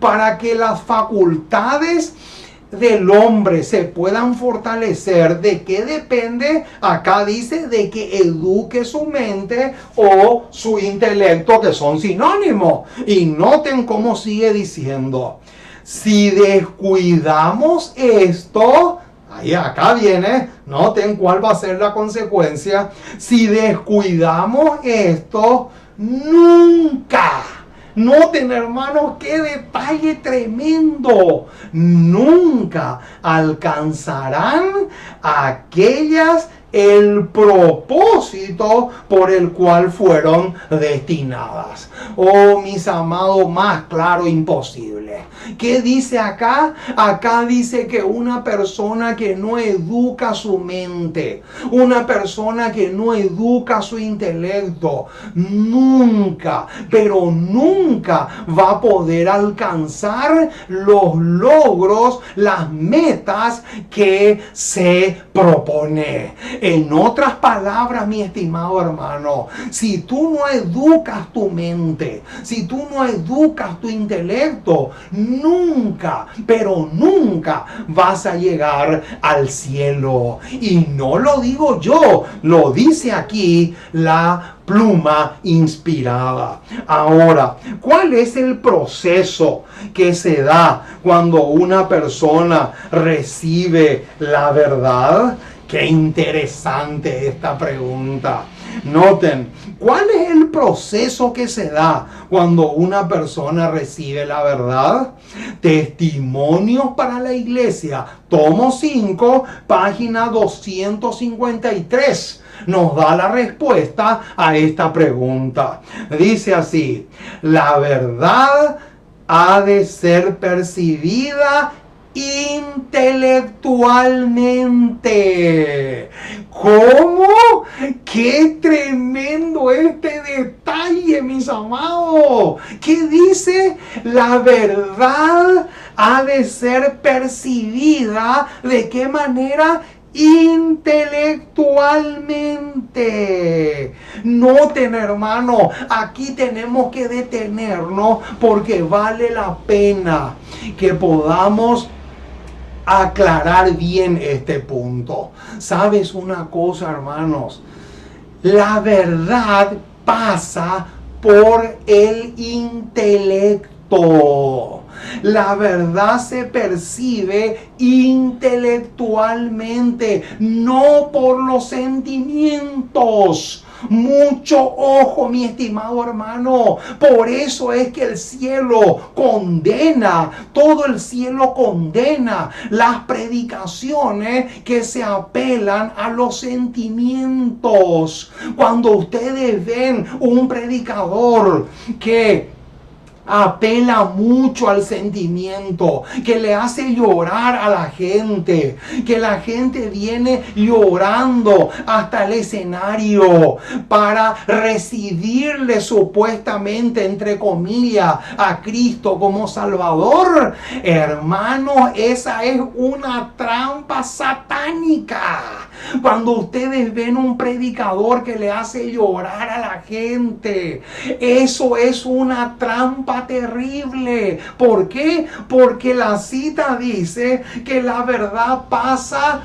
para que las facultades del hombre se puedan fortalecer, ¿de qué depende? Acá dice de que eduque su mente o su intelecto, que son sinónimos. Y noten cómo sigue diciendo: si descuidamos esto, ahí acá viene, noten cuál va a ser la consecuencia. Si descuidamos esto, nunca Noten, hermanos, qué detalle tremendo. Nunca alcanzarán aquellas el propósito por el cual fueron destinadas. Oh, mis amados, más claro imposible. ¿Qué dice acá? Acá dice que una persona que no educa su mente, una persona que no educa su intelecto, nunca, pero nunca va a poder alcanzar los logros, las metas que se propone. En otras palabras, mi estimado hermano, si tú no educas tu mente, si tú no educas tu intelecto, nunca, pero nunca vas a llegar al cielo. Y no lo digo yo, lo dice aquí la pluma inspirada. Ahora, ¿cuál es el proceso que se da cuando una persona recibe la verdad? Qué interesante esta pregunta. Noten, ¿cuál es el proceso que se da cuando una persona recibe la verdad? Testimonios para la iglesia, tomo 5, página 253. Nos da la respuesta a esta pregunta. Dice así: la verdad ha de ser percibida intelectualmente. ¿Cómo? ¡Qué tremendo este detalle, mis amados! ¿Qué dice? La verdad ha de ser percibida, ¿de qué manera? Intelectualmente. Noten, hermano, aquí tenemos que detenernos porque vale la pena que podamos aclarar bien este punto. ¿Sabes una cosa, hermanos? La verdad pasa por el intelecto. La verdad se percibe intelectualmente, no por los sentimientos. Mucho ojo, mi estimado hermano. Por eso es que el cielo condena, todo el cielo condena las predicaciones que se apelan a los sentimientos. Cuando ustedes ven un predicador que apela mucho al sentimiento, que le hace llorar a la gente, que la gente viene llorando hasta el escenario para recibirle supuestamente, entre comillas, a Cristo como Salvador. Hermanos, esa es una trampa satánica. Cuando ustedes ven un predicador que le hace llorar a la gente, eso es una trampa terrible. ¿Por qué? Porque la cita dice que la verdad pasa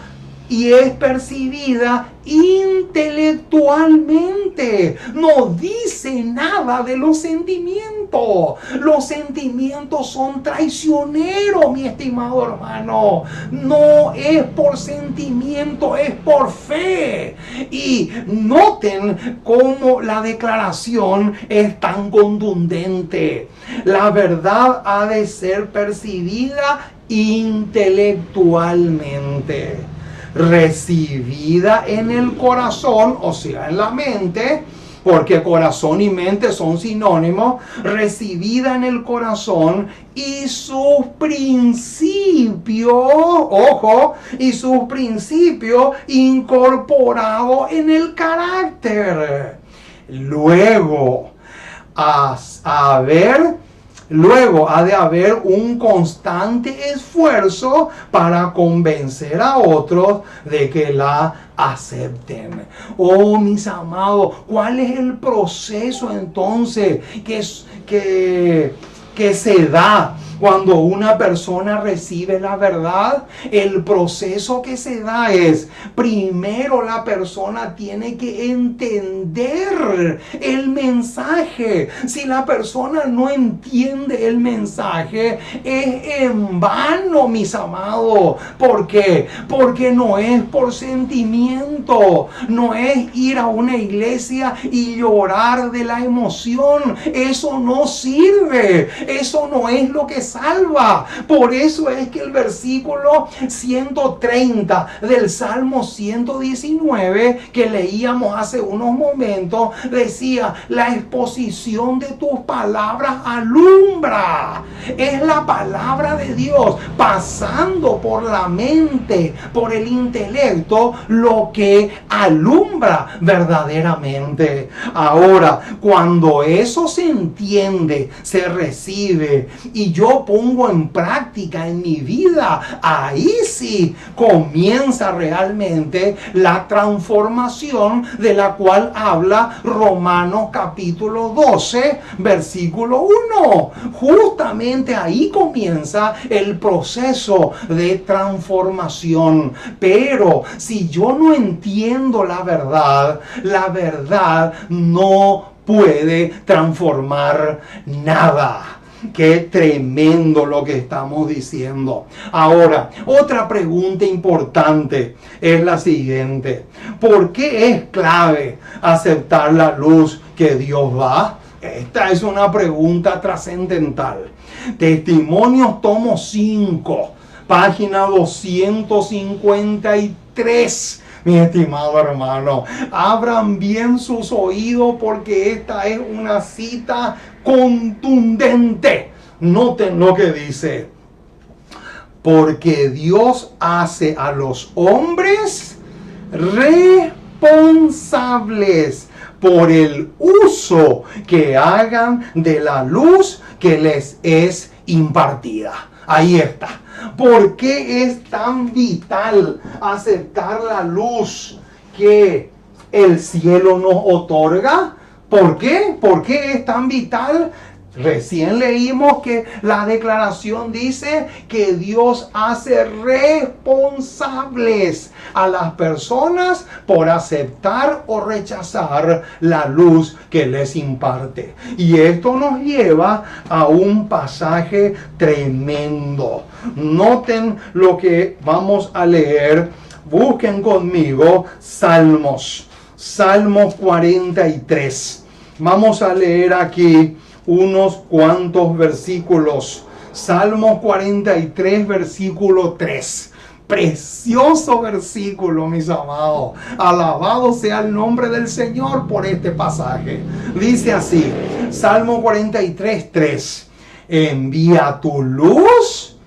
y es percibida intelectualmente. No dice nada de los sentimientos. Los sentimientos son traicioneros, mi estimado hermano. No es por sentimiento, es por fe. Y noten cómo la declaración es tan contundente. La verdad ha de ser percibida intelectualmente, recibida en el corazón, o sea, en la mente, porque corazón y mente son sinónimos, recibida en el corazón y sus principios, ojo, y sus principios incorporados en el carácter. Luego ha de haber un constante esfuerzo para convencer a otros de que la acepten. Oh, mis amados, ¿cuál es el proceso entonces que se da Cuando una persona recibe la verdad, el proceso que se da es, primero la persona tiene que entender el mensaje. Si la persona no entiende el mensaje, es en vano, mis amados. ¿Por qué? Porque no es por sentimiento, no es ir a una iglesia y llorar de la emoción. Eso no sirve, eso no es lo que salva. Por eso es que el versículo 130 del Salmo 119 que leíamos hace unos momentos decía: la exposición de tus palabras alumbra. Es la palabra de Dios pasando por la mente, por el intelecto, lo que alumbra verdaderamente. Ahora, cuando eso se entiende, se recibe y yo pongo en práctica en mi vida, ahí sí comienza realmente la transformación de la cual habla Romanos capítulo 12, versículo 1. Justamente ahí comienza el proceso de transformación. Pero si yo no entiendo la verdad no puede transformar nada. Qué tremendo lo que estamos diciendo. Ahora, otra pregunta importante es la siguiente: ¿por qué es clave aceptar la luz que Dios da? Esta es una pregunta trascendental. Testimonios, tomo 5, página 253. Mi estimado hermano, abran bien sus oídos porque esta es una cita contundente. Noten lo que dice: porque Dios hace a los hombres responsables por el uso que hagan de la luz que les es impartida. Ahí está. ¿Por qué es tan vital aceptar la luz que el cielo nos otorga? ¿Por qué? ¿Por qué es tan vital? Recién leímos que la declaración dice que Dios hace responsables a las personas por aceptar o rechazar la luz que les imparte. Y esto nos lleva a un pasaje tremendo. Noten lo que vamos a leer. Busquen conmigo Salmos 43. Vamos a leer aquí unos cuantos versículos. Salmo 43, versículo 3. Precioso versículo, mis amados. Alabado sea el nombre del Señor por este pasaje. Dice así, Salmo 43, 3. Envía tu luz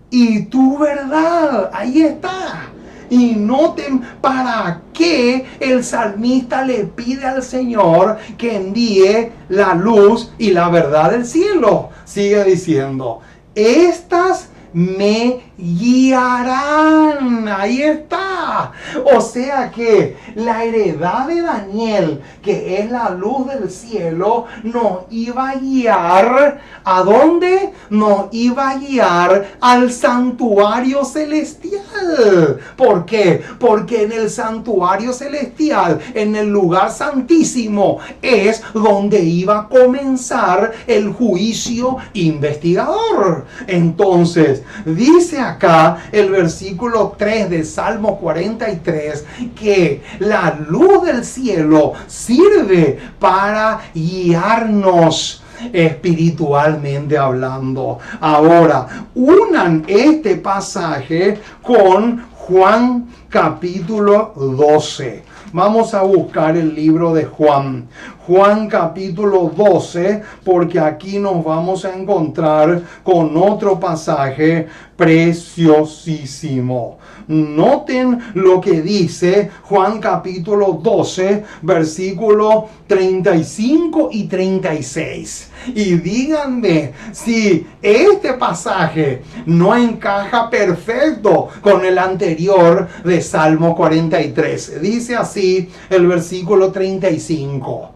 y tu verdad. Ahí está. Y noten para qué el salmista le pide al Señor que envíe la luz y la verdad del cielo. Sigue diciendo: estas me guiarán. Ahí está. O sea que la heredad de Daniel, que es la luz del cielo, nos iba a guiar. ¿A dónde? Nos iba a guiar al santuario celestial. ¿Por qué? Porque en el santuario celestial, en el lugar santísimo, es donde iba a comenzar el juicio investigador. Entonces, dice acá el versículo 3 de Salmo 43 que la luz del cielo sirve para guiarnos espiritualmente hablando. Ahora, unan este pasaje con Juan capítulo 12. Vamos a buscar el libro de Juan. Juan capítulo 12, porque aquí nos vamos a encontrar con otro pasaje preciosísimo. Noten lo que dice Juan capítulo 12, versículo 35 y 36. Y díganme si este pasaje no encaja perfecto con el anterior de Salmo 43. Dice así el versículo 35.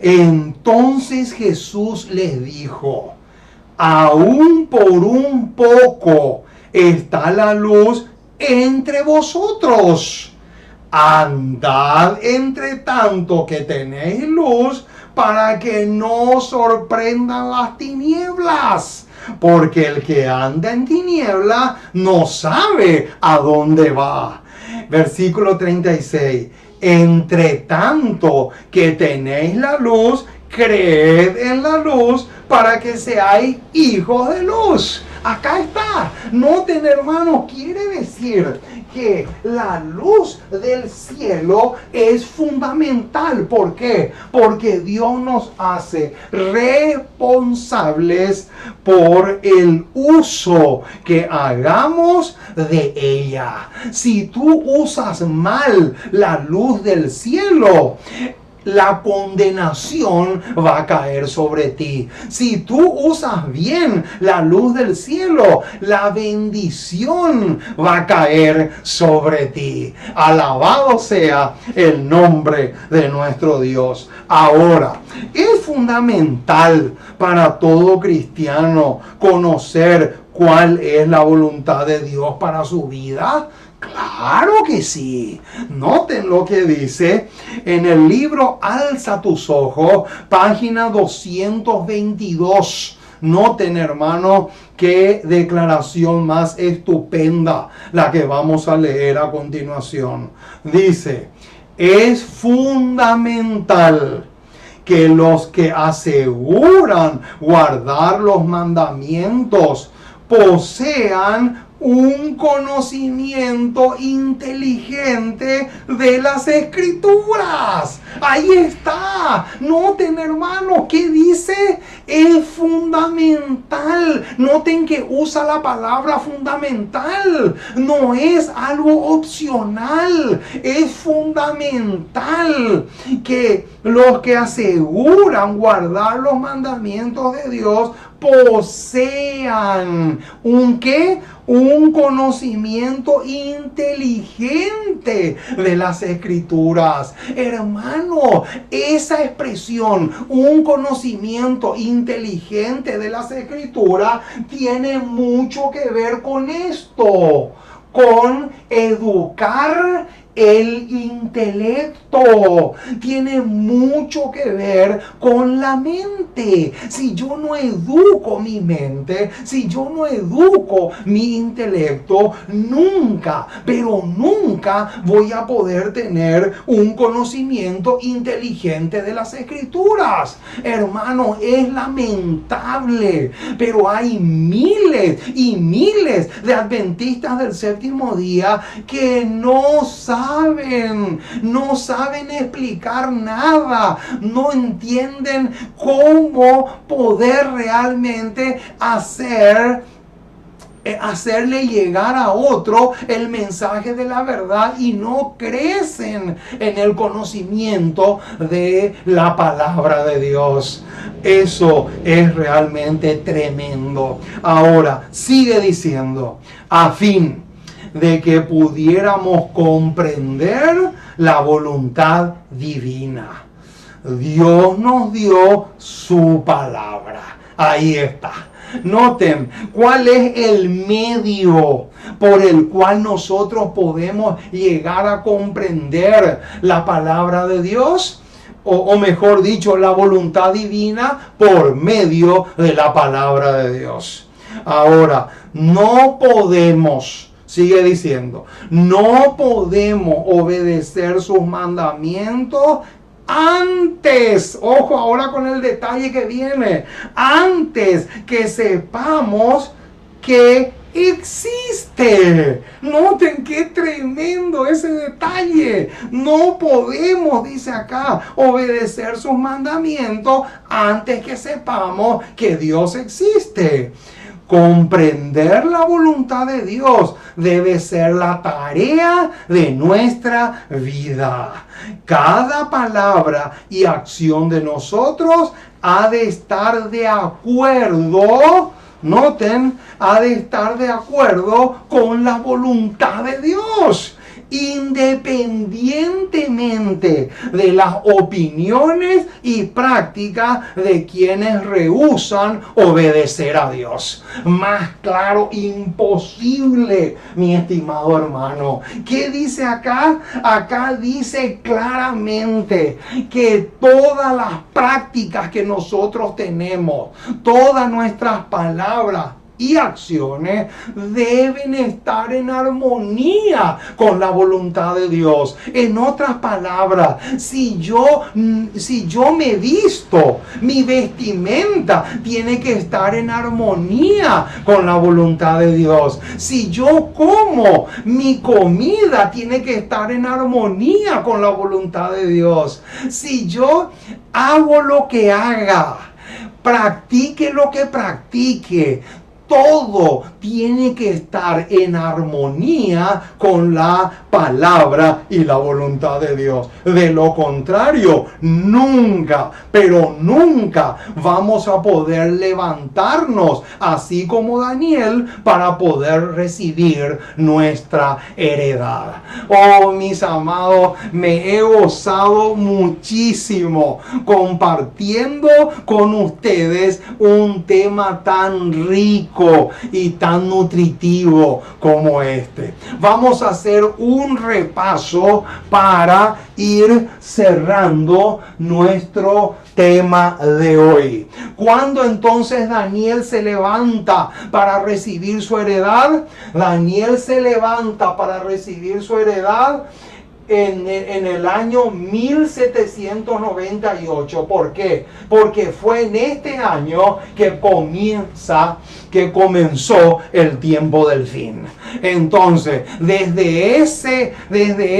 Entonces Jesús les dijo: aún por un poco está la luz entre vosotros. Andad entre tanto que tenéis luz, para que no sorprendan las tinieblas. Porque el que anda en tiniebla no sabe a dónde va. Versículo 36. Entre tanto que tenéis la luz, creed en la luz para que seáis hijos de luz. Acá está. Noten, hermanos, quiere decir que la luz del cielo es fundamental. ¿Por qué? Porque Dios nos hace responsables por el uso que hagamos de ella. Si tú usas mal la luz del cielo, la condenación va a caer sobre ti. Si tú usas bien la luz del cielo, la bendición va a caer sobre ti. Alabado sea el nombre de nuestro Dios. Ahora, es fundamental para todo cristiano conocer cuál es la voluntad de Dios para su vida. Claro que sí. Noten lo que dice en el libro Alza tus ojos, página 222. Noten, hermano, qué declaración más estupenda la que vamos a leer a continuación. Dice, es fundamental que los que aseguran guardar los mandamientos posean un conocimiento inteligente de las Escrituras. Ahí está. Noten, hermanos, ¿qué dice? Es fundamental. Noten que usa la palabra fundamental. No es algo opcional. Es fundamental que los que aseguran guardar los mandamientos de Dios posean ¿un qué? Un conocimiento inteligente de las Escrituras. Hermano, esa expresión, un conocimiento inteligente de las Escrituras, tiene mucho que ver con esto, con educar el intelecto. Tiene mucho que ver con la mente. Si yo no educo mi mente, si yo no educo mi intelecto, nunca, pero nunca voy a poder tener un conocimiento inteligente de las Escrituras. Hermano, es lamentable, pero hay miles y miles de adventistas del séptimo día que no saben explicar nada, no entienden cómo poder realmente hacerle llegar a otro el mensaje de la verdad, y no crecen en el conocimiento de la palabra de Dios. Eso es realmente tremendo. Ahora, sigue diciendo, a fin de que pudiéramos comprender la voluntad divina. Dios nos dio su palabra. Ahí está. Noten, ¿cuál es el medio por el cual nosotros podemos llegar a comprender la palabra de Dios? O mejor dicho, la voluntad divina por medio de la palabra de Dios. Ahora, no podemos... Sigue diciendo, no podemos obedecer sus mandamientos antes, ojo ahora con el detalle que viene, antes que sepamos que existe. Noten qué tremendo ese detalle. No podemos, dice acá, obedecer sus mandamientos antes que sepamos que Dios existe. Comprender la voluntad de Dios debe ser la tarea de nuestra vida. Cada palabra y acción de nosotros ha de estar de acuerdo, noten, ha de estar de acuerdo con la voluntad de Dios. independientemente de las opiniones y prácticas de quienes rehúsan obedecer a Dios. Más claro, imposible, mi estimado hermano. ¿Qué dice acá? Acá dice claramente que todas las prácticas que nosotros tenemos, todas nuestras palabras y acciones deben estar en armonía con la voluntad de Dios. En otras palabras, si yo me visto, mi vestimenta tiene que estar en armonía con la voluntad de Dios. Si yo como, mi comida tiene que estar en armonía con la voluntad de Dios. Si yo hago lo que haga, practique lo que practique, todo tiene que estar en armonía con la palabra y la voluntad de Dios. De lo contrario, nunca, pero nunca vamos a poder levantarnos, así como Daniel, para poder recibir nuestra heredad. Oh, mis amados, me he gozado muchísimo compartiendo con ustedes un tema tan rico y tan nutritivo como este. Vamos a hacer un repaso para ir cerrando nuestro tema de hoy. ¿Cuándo entonces Daniel se levanta para recibir su heredad? Daniel se levanta para recibir su heredad en el año 1798. ¿Por qué? Porque fue en este año que comenzó el tiempo del fin. Entonces, desde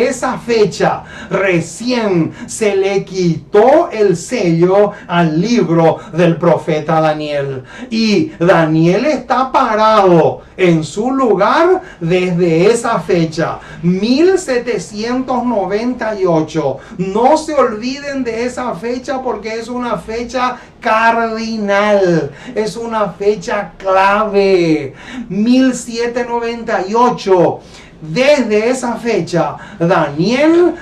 esa fecha, recién se le quitó el sello al libro del profeta Daniel. Y Daniel está parado en su lugar desde esa fecha, 1798. No se olviden de esa fecha porque es una fecha cardinal, es una fecha clave. 1798. Desde esa fecha, Daniel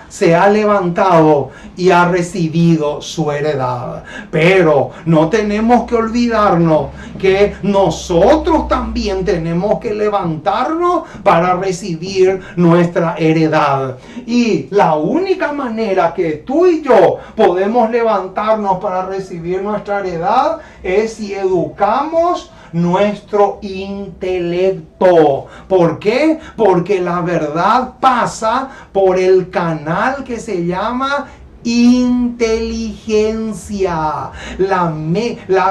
se ha levantado y ha recibido su heredad. Pero no tenemos que olvidarnos que nosotros también tenemos que levantarnos para recibir nuestra heredad. Y la única manera que tú y yo podemos levantarnos para recibir nuestra heredad es si educamos nuestro intelecto. ¿Por qué? Porque la verdad pasa por el canal que se llama inteligencia. La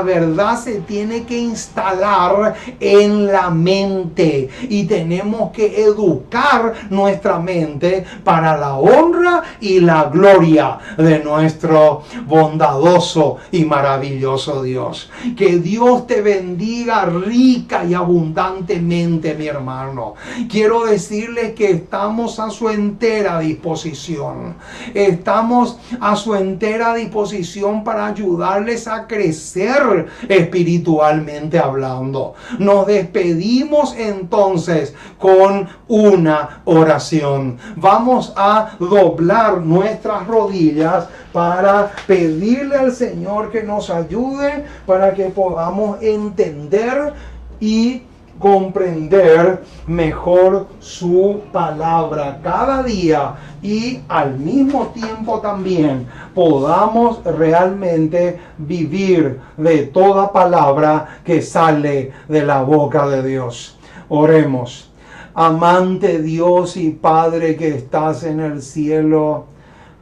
verdad se tiene que instalar en la mente y tenemos que educar nuestra mente para la honra y la gloria de nuestro bondadoso y maravilloso Dios. Que Dios te bendiga rica y abundantemente, mi hermano. Quiero decirles que estamos a su entera disposición. Estamos a su entera disposición para ayudarles a crecer espiritualmente hablando. Nos despedimos entonces con una oración. Vamos a doblar nuestras rodillas para pedirle al Señor que nos ayude para que podamos entender y comprender mejor su palabra cada día y al mismo tiempo también podamos realmente vivir de toda palabra que sale de la boca de Dios. Oremos. Amante Dios y Padre que estás en el cielo,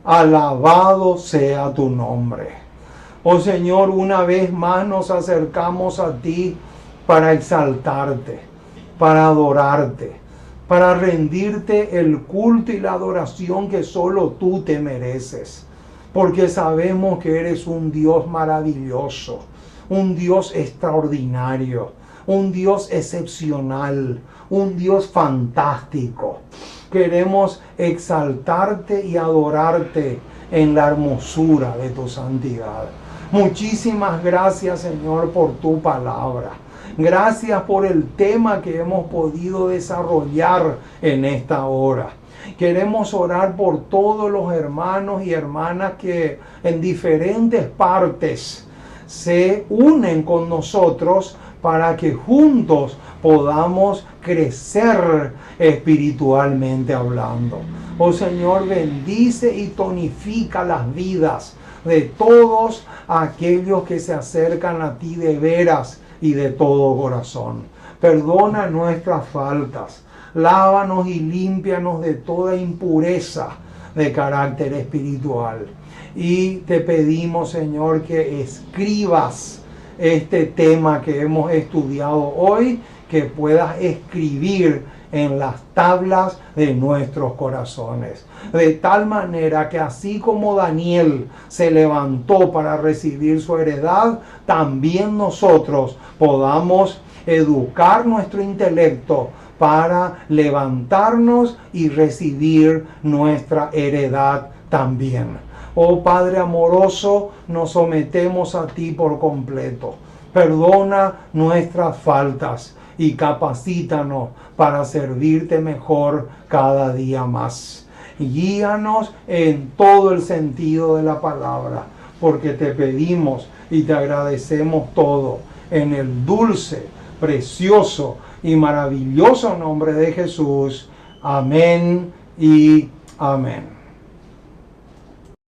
alabado sea tu nombre. Oh Señor, una vez más nos acercamos a ti para exaltarte, para adorarte, para rendirte el culto y la adoración que solo tú te mereces. Porque sabemos que eres un Dios maravilloso, un Dios extraordinario, un Dios excepcional, un Dios fantástico. Queremos exaltarte y adorarte en la hermosura de tu santidad. Muchísimas gracias, Señor, por tu palabra. Gracias por el tema que hemos podido desarrollar en esta hora. Queremos orar por todos los hermanos y hermanas que en diferentes partes se unen con nosotros para que juntos podamos crecer espiritualmente hablando. Oh Señor, bendice y tonifica las vidas de todos aquellos que se acercan a ti de veras y de todo corazón. Perdona nuestras faltas. Lávanos y límpianos de toda impureza de carácter espiritual. Y te pedimos, Señor, que escribas este tema que hemos estudiado hoy, que puedas escribir en las tablas de nuestros corazones. De tal manera que así como Daniel se levantó para recibir su heredad, también nosotros podamos educar nuestro intelecto para levantarnos y recibir nuestra heredad también. Oh Padre amoroso, nos sometemos a ti por completo. Perdona nuestras faltas y capacítanos para servirte mejor cada día más. Guíanos en todo el sentido de la palabra, porque te pedimos y te agradecemos todo en el dulce, precioso y maravilloso nombre de Jesús. Amén y amén.